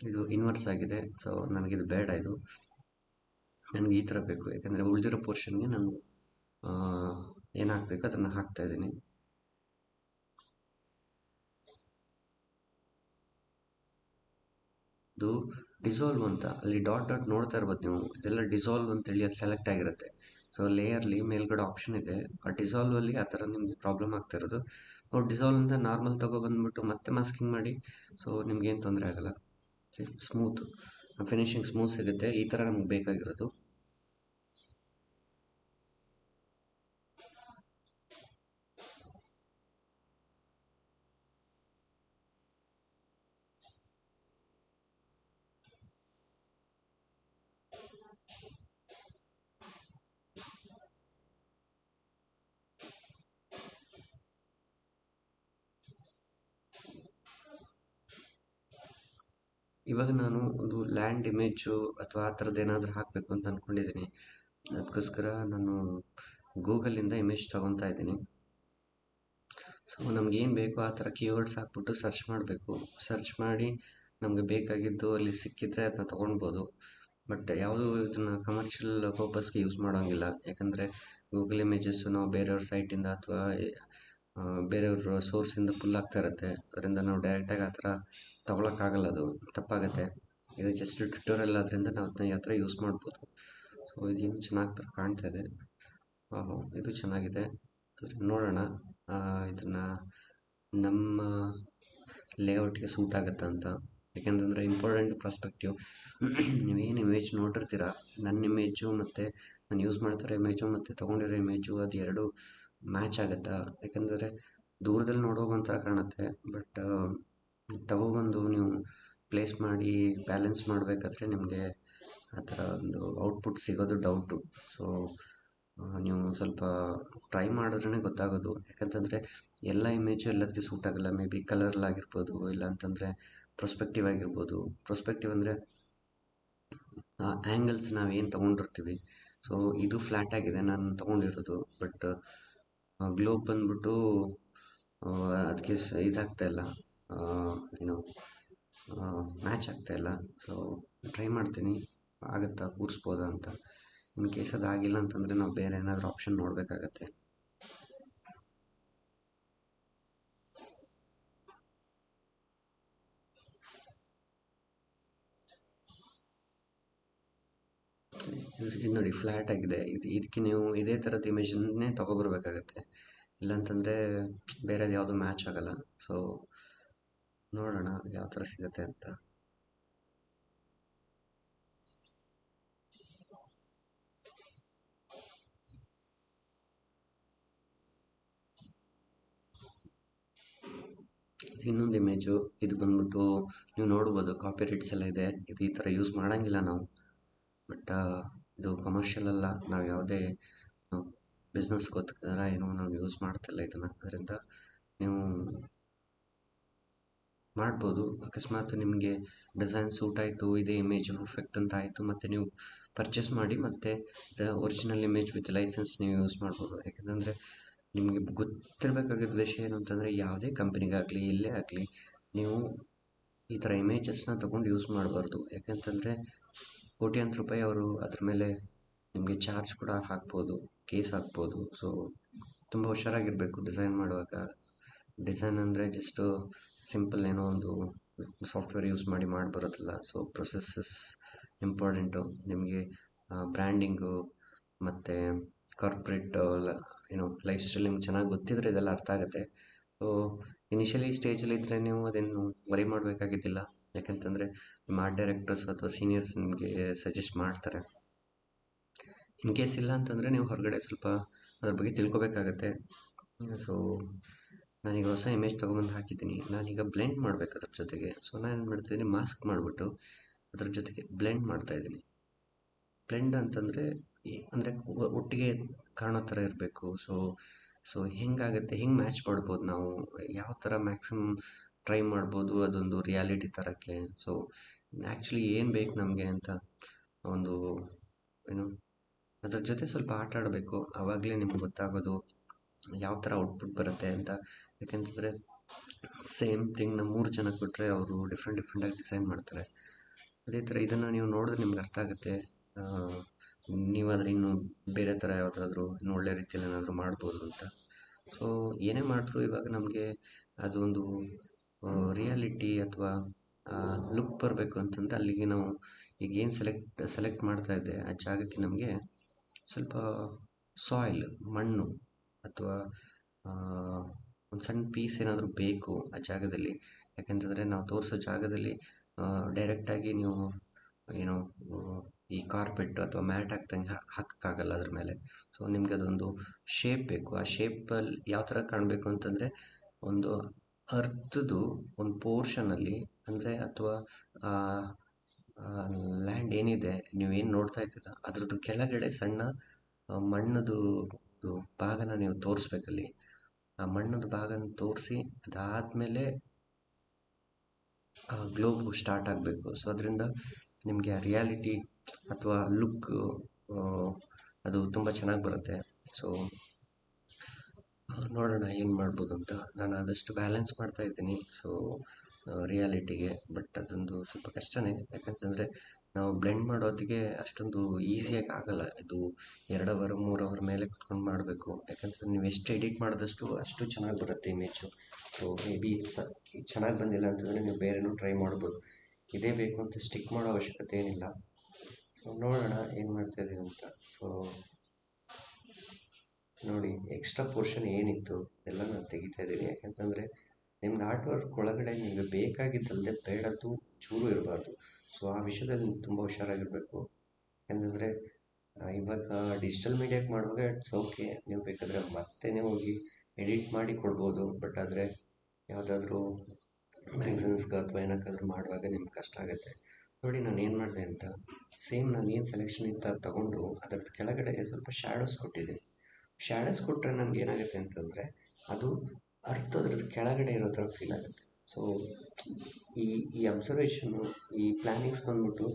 ಇದು ಇನ್ವರ್ಸ್ ಆಗಿದೆ. ಸೊ ನನಗಿದು ಬೇಡ, ಇದು ನನಗೆ ಈ ಥರ ಬೇಕು. ಯಾಕಂದರೆ ಉಳಿದಿರೋ ಪೋರ್ಷನ್ಗೆ ನಾನು ಏನು ಹಾಕಬೇಕು ಅದನ್ನು ಹಾಕ್ತಾಯಿದ್ದೀನಿ. ಇದು ಡಿಸಾಲ್ವ್ ಅಂತ ಅಲ್ಲಿ ಡಾಟ್ ಡಾಟ್ ನೋಡ್ತಾ ಇರ್ಬೋದು ನೀವು, ಇದೆಲ್ಲ ಡಿಸಾಲ್ವ್ ಅಂತೇಳಿ ಅದು ಸೆಲೆಕ್ಟ್ ಆಗಿರುತ್ತೆ. ಸೊ ಲೇಯರ್ಲಿ ಮೇಲ್ಗಡೆ ಆಪ್ಷನ್ ಇದೆ, ಆ ಡಿಸಾಲ್ವಲ್ಲಿ ಆ ಥರ ನಿಮಗೆ ಪ್ರಾಬ್ಲಮ್ ಆಗ್ತಾ ಇರೋದು. ನಾವು ಡಿಸಾಲ್ವಿಂದ ನಾರ್ಮಲ್ ತೊಗೊಬಂದ್ಬಿಟ್ಟು ಮತ್ತೆ ಮಾಸ್ಕಿಂಗ್ ಮಾಡಿ, ಸೊ ನಿಮ್ಗೇನು ತೊಂದರೆ ಆಗೋಲ್ಲ. ಸ್ಮೂತ್ ಫಿನಿಶಿಂಗ್ ಸ್ಮೂತ್ ಸಿಗುತ್ತೆ. ಈ ಥರ ನಮ್ಗೆ ಬೇಕಾಗಿರೋದು. ಇವಾಗ ನಾನು ಒಂದು ಲ್ಯಾಂಡ್ ಇಮೇಜು ಅಥವಾ ಆ ಥರದ್ದು ಏನಾದರೂ ಹಾಕಬೇಕು ಅಂತ ಅಂದ್ಕೊಂಡಿದ್ದೀನಿ. ಅದಕ್ಕೋಸ್ಕರ ನಾನು ಗೂಗಲಿಂದ ಇಮೇಜ್ ತೊಗೊತಾ ಇದ್ದೀನಿ. ಸೊ ನಮಗೇನು ಬೇಕೋ ಆ ಥರ ಕೀವರ್ಡ್ಸ್ ಹಾಕ್ಬಿಟ್ಟು ಸರ್ಚ್ ಮಾಡಬೇಕು. ಸರ್ಚ್ ಮಾಡಿ ನಮಗೆ ಬೇಕಾಗಿದ್ದು ಅಲ್ಲಿ ಸಿಕ್ಕಿದ್ರೆ ಅದನ್ನ ತೊಗೊಳ್ಬೋದು. ಬಟ್ ಯಾವುದೂ ಇದನ್ನು ಕಮರ್ಷಿಯಲ್ ಪರ್ಪಸ್ಗೆ ಯೂಸ್ ಮಾಡೋಂಗಿಲ್ಲ. ಯಾಕಂದರೆ ಗೂಗಲ್ ಇಮೇಜಸ್ಸು ನಾವು ಬೇರೆಯವ್ರ ಸೈಟಿಂದ ಅಥವಾ ಬೇರೆಯವ್ರ ಸೋರ್ಸಿಂದ ಪುಲ್ ಆಗ್ತಾ ಇರುತ್ತೆ. ಅದರಿಂದ ನಾವು ಡೈರೆಕ್ಟಾಗಿ ಆ ಥರ ತೊಗೊಳಕ್ಕಾಗಲ್ಲ, ಅದು ತಪ್ಪಾಗುತ್ತೆ. ಇದು ಜಸ್ಟ್ ಟ್ಯುಟೋರಿಯಲ್ ಆದ್ದರಿಂದ ನಾವು ಅದನ್ನ ಯಾವ ಥರ ಯೂಸ್ ಮಾಡ್ಬೋದು. ಸೊ ಇದೇನು ಚೆನ್ನಾಗಿ ಥರ ಕಾಣ್ತಾ ಇದೆ. ಇದು ಚೆನ್ನಾಗಿದೆ. ನೋಡೋಣ ಇದನ್ನು ನಮ್ಮ ಲೇಔಟ್ಗೆ ಸೂಟ್ ಆಗುತ್ತಾ ಅಂತ. ಯಾಕೆಂತಂದರೆ ಇಂಪಾರ್ಟೆಂಟ್ ಪ್ರಾಸ್ಪೆಕ್ಟಿವ್, ನೀವೇನು ಇಮೇಜ್ ನೋಡಿರ್ತೀರ, ನನ್ನ ಇಮೇಜು ಮತ್ತು ನಾನು ಯೂಸ್ ಮಾಡ್ತಿರೋ ಇಮೇಜು ಮತ್ತು ತೊಗೊಂಡಿರೋ ಇಮೇಜು ಅದು ಎರಡು ಮ್ಯಾಚ್ ಆಗುತ್ತಾ. ಯಾಕಂದರೆ ದೂರದಲ್ಲಿ ನೋಡುವಾಗ ಒಂಥರ ಕಾಣುತ್ತೆ, ಬಟ್ ತಗೊಬಂದು ನೀವು ಪ್ಲೇಸ್ ಮಾಡಿ ಬ್ಯಾಲೆನ್ಸ್ ಮಾಡಬೇಕಾದ್ರೆ ನಿಮಗೆ ಆ ಥರ ಒಂದು ಔಟ್ಪುಟ್ ಸಿಗೋದು ಡೌಟು. ಸೊ ನೀವು ಸ್ವಲ್ಪ ಟ್ರೈ ಮಾಡಿದ್ರೇ ಗೊತ್ತಾಗೋದು. ಯಾಕಂತಂದರೆ ಎಲ್ಲ ಇಮೇಜು ಎಲ್ಲದಕ್ಕೆ ಸೂಟ್ ಆಗೋಲ್ಲ. ಮೇ ಬಿ ಕಲರ್ಲಾಗಿರ್ಬೋದು, ಇಲ್ಲ ಅಂತಂದರೆ ಪ್ರೊಸ್ಪೆಕ್ಟಿವ್ ಆಗಿರ್ಬೋದು. ಪ್ರೊಸ್ಪೆಕ್ಟಿವ್ ಅಂದರೆ ಆ ಆ್ಯಂಗಲ್ಸ್ ನಾವೇನು ತೊಗೊಂಡಿರ್ತೀವಿ. ಸೊ ಇದು ಫ್ಲ್ಯಾಟ್ ಆಗಿದೆ ನಾನು ತೊಗೊಂಡಿರೋದು, ಬಟ್ ಗ್ಲೋಬ್ ಬಂದ್ಬಿಟ್ಟು ಅದಕ್ಕೆ ಇದಾಗ್ತಾಯಿಲ್ಲ, ಏನು ಮ್ಯಾಚ್ ಆಗ್ತಾಯಿಲ್ಲ. ಸೊ ಟ್ರೈ ಮಾಡ್ತೀನಿ ಆಗುತ್ತಾ, ಕೂರಿಸ್ಬೋದಾ ಅಂತ. ಇನ್ ಕೇಸ್ ಅದು ಆಗಿಲ್ಲ ಅಂತಂದರೆ ನಾವು ಬೇರೆ ಏನಾದರೂ ಆಪ್ಷನ್ ನೋಡಬೇಕಾಗತ್ತೆ. ಇದು ನೋಡಿ ಫ್ಲ್ಯಾಟ್ ಆಗಿದೆ. ಇದಕ್ಕೆ ನೀವು ಇದೇ ಥರದ ಇಮೇಜನ್ನೇ ತೊಗೊಬರ್ಬೇಕಾಗತ್ತೆ, ಇಲ್ಲಾಂತಂದರೆ ಬೇರೆದು ಯಾವುದು ಮ್ಯಾಚ್ ಆಗೋಲ್ಲ. ಸೊ ನೋಡೋಣ ಯಾವ ಥರ ಸಿಗುತ್ತೆ ಅಂತ. ಇದು ಇನ್ನೊಂದು ಇಮೇಜು. ಇದು ಬಂದ್ಬಿಟ್ಟು ನೀವು ನೋಡ್ಬೋದು ಕಾಪಿ ರೈಟ್ಸ್ ಎಲ್ಲ ಇದೆ. ಇದು ಈ ಥರ ಯೂಸ್ ಮಾಡೋಂಗಿಲ್ಲ ನಾವು, ಬಟ್ ಇದು ಕಮರ್ಷಿಯಲ್ ಅಲ್ಲ. ನಾವು ಯಾವುದೇ ಬಿಸ್ನೆಸ್ಗೋಸ್ಕರ ಏನೋ ನಾವು ಯೂಸ್ ಮಾಡ್ತಿಲ್ಲ ಇದನ್ನು. ಅದರಿಂದ ನೀವು ಮಾಡ್ಬೋದು. ಅಕಸ್ಮಾತ್ ನಿಮಗೆ ಡಿಸೈನ್ ಸೂಟ್ ಆಯಿತು, ಇದೇ ಇಮೇಜ್ ಪರ್ಫೆಕ್ಟ್ ಅಂತ ಆಯಿತು, ಮತ್ತು ನೀವು ಪರ್ಚೇಸ್ ಮಾಡಿ ಮತ್ತು ಒರಿಜಿನಲ್ ಇಮೇಜ್ ವಿತ್ ಲೈಸೆನ್ಸ್ ನೀವು ಯೂಸ್ ಮಾಡ್ಬೋದು. ಯಾಕಂತಂದರೆ ನಿಮಗೆ ಗೊತ್ತಿರಬೇಕಾಗಿದ್ದ ವಿಷಯ ಏನು ಅಂತಂದರೆ, ಯಾವುದೇ ಕಂಪ್ನಿಗಾಗಲಿ ಎಲ್ಲೇ ಆಗಲಿ ನೀವು ಈ ಥರ ಇಮೇಜಸ್ನ ತೊಗೊಂಡು ಯೂಸ್ ಮಾಡಬಾರ್ದು. ಯಾಕಂತಂದರೆ ಕೋಟ್ಯಾಂತರ ರೂಪಾಯಿ ಅವರು ಅದ್ರ ಮೇಲೆ ನಿಮಗೆ ಚಾರ್ಜ್ ಕೂಡ ಹಾಕ್ಬೋದು, ಕೇಸ್ ಹಾಕ್ಬೋದು. ಸೊ ತುಂಬ ಹುಷಾರಾಗಿರಬೇಕು ಡಿಸೈನ್ ಮಾಡುವಾಗ. ಡಿಸೈನ್ ಅಂದರೆ ಜಸ್ಟು ಸಿಂಪಲ್ ಏನೋ ಒಂದು ಸಾಫ್ಟ್ವೇರ್ ಯೂಸ್ ಮಾಡಿ ಬರೋದಿಲ್ಲ. ಸೊ ಪ್ರೊಸೆಸಸ್ ಇಂಪಾರ್ಟೆಂಟು ನಿಮಗೆ. ಬ್ರ್ಯಾಂಡಿಂಗು ಮತ್ತು ಕಾರ್ಪ್ರೇಟ್ ಏನೋ ಲೈಫ್ ಸ್ಟೈಲ್ ನಿಮ್ಗೆ ಚೆನ್ನಾಗಿ ಗೊತ್ತಿದ್ರೆ ಇದೆಲ್ಲ ಅರ್ಥ ಆಗುತ್ತೆ. ಸೊ ಇನಿಷಿಯಲಿ ಸ್ಟೇಜಲ್ಲಿ ಇದ್ದರೆ ನೀವು ಅದನ್ನು ವರಿ ಮಾಡಬೇಕಾಗಿದ್ದಿಲ್ಲ. ಯಾಕಂತಂದರೆ ನಿಮ್ಮ ಆರ್ಟ್ ಡೈರೆಕ್ಟರ್ಸ್ ಅಥವಾ ಸೀನಿಯರ್ಸ್ ನಿಮಗೆ ಸಜೆಸ್ಟ್ ಮಾಡ್ತಾರೆ. ಇನ್ ಕೇಸ್ ಇಲ್ಲ ಅಂತಂದರೆ ನೀವು ಹೊರಗಡೆ ಸ್ವಲ್ಪ ಅದ್ರ ಬಗ್ಗೆ ತಿಳ್ಕೊಬೇಕಾಗತ್ತೆ. ಸೊ ನಾನೀಗ ಹೊಸ ಇಮೇಜ್ ತೊಗೊಂಬಂದು ಹಾಕಿದ್ದೀನಿ. ನಾನೀಗ ಬ್ಲೆಂಡ್ ಮಾಡಬೇಕು ಅದ್ರ ಜೊತೆಗೆ. ಸೊ ನಾನು ಏನು ಮಾಡ್ತಾಯಿದ್ದೀನಿ, ಮಾಸ್ಕ್ ಮಾಡಿಬಿಟ್ಟು ಅದ್ರ ಜೊತೆಗೆ ಬ್ಲೆಂಡ್ ಮಾಡ್ತಾಯಿದ್ದೀನಿ. ಬ್ಲೆಂಡ್ ಅಂತಂದರೆ ಅಂದರೆ ಒಟ್ಟಿಗೆ ಕಾಣೋ ಥರ ಇರಬೇಕು. ಸೊ ಹೆಂಗಾಗುತ್ತೆ, ಹೆಂಗೆ ಮ್ಯಾಚ್ ಮಾಡ್ಬೋದು ನಾವು, ಯಾವ ಥರ ಮ್ಯಾಕ್ಸಿಮಮ್ ಟ್ರೈ ಮಾಡ್ಬೋದು ಅದೊಂದು ರಿಯಾಲಿಟಿ ತರೋಕ್ಕೆ. ಸೊ ಆ್ಯಕ್ಚುಲಿ ಏನು ಬೇಕು ನಮಗೆ ಅಂತ ಒಂದು ಏನು ಅದ್ರ ಜೊತೆ ಸ್ವಲ್ಪ ಆಟ ಆಡಬೇಕು. ಆವಾಗಲೇ ನಿಮ್ಗೆ ಗೊತ್ತಾಗೋದು ಯಾವ ಥರ ಔಟ್ಪುಟ್ ಬರುತ್ತೆ ಅಂತ. ಯಾಕೆಂತಂದರೆ ಸೇಮ್ ಥಿಂಗ್ನ 3 ಜನಕ್ಕೆ ಕೊಟ್ಟರೆ ಅವರು ಡಿಫ್ರೆಂಟಾಗಿ ಡಿಸೈನ್ ಮಾಡ್ತಾರೆ. ಅದೇ ಥರ ಇದನ್ನು ನೀವು ನೋಡಿದ್ರೆ ನಿಮ್ಗೆ ಅರ್ಥ ಆಗುತ್ತೆ. ನೀವಾದರೆ ಇನ್ನೂ ಬೇರೆ ಥರ ಯಾವುದಾದ್ರೂ ಇನ್ನೂ ಒಳ್ಳೆ ರೀತಿಯಲ್ಲಿ ಏನಾದರೂ ಮಾಡ್ಬೋದು ಅಂತ. ಸೊ ಏನೇ ಮಾಡಿದ್ರು ಇವಾಗ ನಮಗೆ ಅದೊಂದು ರಿಯಾಲಿಟಿ ಅಥವಾ ಲುಕ್ ಬರಬೇಕು ಅಂತಂದರೆ ಅಲ್ಲಿಗೆ ನಾವು ಈಗ ಏನು ಸೆಲೆಕ್ಟ್ ಮಾಡ್ತಾ ಇದ್ದೆ ಆ ಜಾಗಕ್ಕೆ ನಮಗೆ ಸ್ವಲ್ಪ ಸಾಯಿಲ್, ಮಣ್ಣು ಅಥವಾ ಒಂದು ಸಣ್ಣ ಪೀಸ್ ಏನಾದರೂ ಬೇಕು ಆ ಜಾಗದಲ್ಲಿ. ಯಾಕೆಂತಂದರೆ ನಾವು ತೋರಿಸೋ ಜಾಗದಲ್ಲಿ ಡೈರೆಕ್ಟಾಗಿ ನೀವು ಏನು ಈ ಕಾರ್ಪೆಟ್ ಅಥವಾ ಮ್ಯಾಟ್ ಹಾಕ್ದಂಗೆ ಹಾಕೋಕ್ಕಾಗಲ್ಲ ಅದ್ರ ಮೇಲೆ. ಸೊ ನಿಮಗೆ ಅದೊಂದು ಶೇಪ್ ಬೇಕು. ಆ ಶೇಪಲ್ಲಿ ಯಾವ ಥರ ಕಾಣಬೇಕು ಅಂತಂದರೆ ಒಂದು ಅರ್ಧದ್ದು ಒಂದು ಪೋರ್ಷನಲ್ಲಿ ಅಂದರೆ ಅಥವಾ ಲ್ಯಾಂಡ್ ಏನಿದೆ ನೀವೇನು ನೋಡ್ತಾ ಇದ್ದೀರ ಅದ್ರದ್ದು ಕೆಳಗಡೆ ಸಣ್ಣ ಮಣ್ಣದು ಭಾಗನ ನೀವು ತೋರಿಸ್ಬೇಕಲ್ಲಿ. ಆ ಮಣ್ಣದ ಭಾಗನ ತೋರಿಸಿ ಅದಾದಮೇಲೆ ಗ್ಲೋಬ್ ಸ್ಟಾರ್ಟ್ ಆಗಬೇಕು. ಸೊ ಅದರಿಂದ ನಿಮಗೆ ಆ ರಿಯಾಲಿಟಿ ಅಥವಾ ಲುಕ್ ಅದು ತುಂಬ ಚೆನ್ನಾಗಿ ಬರುತ್ತೆ. ಸೊ ನೋಡೋಣ ಏನು ಮಾಡ್ಬೋದು ಅಂತ. ನಾನು ಆದಷ್ಟು ಬ್ಯಾಲೆನ್ಸ್ ಮಾಡ್ತಾ ಇದ್ದೀನಿ ಸೊ ರಿಯಾಲಿಟಿಗೆ. ಬಟ್ ಅದೊಂದು ಸ್ವಲ್ಪ ಕಷ್ಟನೇ. ಯಾಕಂತಂದರೆ ನಾವು ಬ್ಲೆಂಡ್ ಮಾಡೋತ್ತಿಗೆ ಅಷ್ಟೊಂದು ಈಸಿಯಾಗಿ ಆಗಲ್ಲ. ಇದು 2 ಅವರ್ 3 ಅವರ್ ಮೇಲೆ ಕುತ್ಕೊಂಡು ಮಾಡಬೇಕು. ಯಾಕಂತಂದರೆ ನೀವು ಎಷ್ಟು ಎಡಿಟ್ ಮಾಡಿದಷ್ಟು ಅಷ್ಟು ಚೆನ್ನಾಗಿ ಬರುತ್ತೆ ಇಮೇಜು. ಸೊ ಮೇ ಬಿ ಚೆನ್ನಾಗಿ ಬಂದಿಲ್ಲ ಅಂತಂದರೆ ನೀವು ಬೇರೆನೂ ಟ್ರೈ ಮಾಡ್ಬೋದು. ಇದೇ ಬೇಕು ಅಂತ ಸ್ಟಿಕ್ ಮಾಡೋ ಅವಶ್ಯಕತೆ ಏನಿಲ್ಲ. ಸೊ ನೋಡೋಣ ಏನು ಮಾಡ್ತಾಯಿದ್ದೀವಿ ಅಂತ. ಸೊ ನೋಡಿ, ಎಕ್ಸ್ಟ್ರಾ ಪೋರ್ಷನ್ ಏನಿತ್ತು ಎಲ್ಲ ನಾನು ತೆಗಿತಾ ಇದ್ದೀನಿ. ಯಾಕೆಂತಂದರೆ ನಿಮ್ಗೆ ಆರ್ಟ್ ವರ್ಕ್ ಒಳಗಡೆ ನಿಮಗೆ ಬೇಕಾಗಿದ್ದಲ್ಲದೆ ಬೇಡದ್ದು ಚೂರು ಇರಬಾರ್ದು. ಸೊ ಆ ವಿಷಯದಲ್ಲಿ ನೀವು ತುಂಬ ಹುಷಾರಾಗಿರಬೇಕು. ಯಾಕೆಂತಂದರೆ ಇವಾಗ ಡಿಜಿಟಲ್ ಮೀಡಿಯಾಕ್ಕೆ ಮಾಡುವಾಗ ಇಟ್ಸ್ ಓಕೆ, ನೀವು ಬೇಕಾದರೆ ಮತ್ತೆ ಹೋಗಿ ಎಡಿಟ್ ಮಾಡಿ ಕೊಡ್ಬೋದು. ಬಟ್ ಆದರೆ ಯಾವುದಾದ್ರೂ ಮ್ಯಾಗ್ಝಿನ್ಸ್ಗೆ ಅಥವಾ ಏನಕ್ಕಾದ್ರೂ ಮಾಡುವಾಗ ನಿಮ್ಗೆ ಕಷ್ಟ ಆಗುತ್ತೆ. ನೋಡಿ ನಾನು ಏನು ಮಾಡಿದೆ ಅಂತ, ಸೇಮ್ ನಾನು ಏನು ಸೆಲೆಕ್ಷನ್ ಇತ್ತು ಅದು ತೊಗೊಂಡು ಅದ್ರದ್ದು ಕೆಳಗಡೆ ಸ್ವಲ್ಪ ಶ್ಯಾಡೋಸ್ ಕೊಟ್ಟಿದ್ದೀನಿ. ಶ್ಯಾಡೋಸ್ ಕೊಟ್ಟರೆ ನನಗೆ ಏನಾಗುತ್ತೆ ಅಂತಂದರೆ ಅದು ಅದ್ರದ್ದು ಕೆಳಗಡೆ ಇರೋ ಥರ ಫೀಲ್ ಆಗುತ್ತೆ. ಸೊ ಈ ಅಬ್ಸರ್ವೇಷನ್ನು, ಈ ಪ್ಲ್ಯಾನಿಂಗ್ಸ್ ಬಂದ್ಬಿಟ್ಟು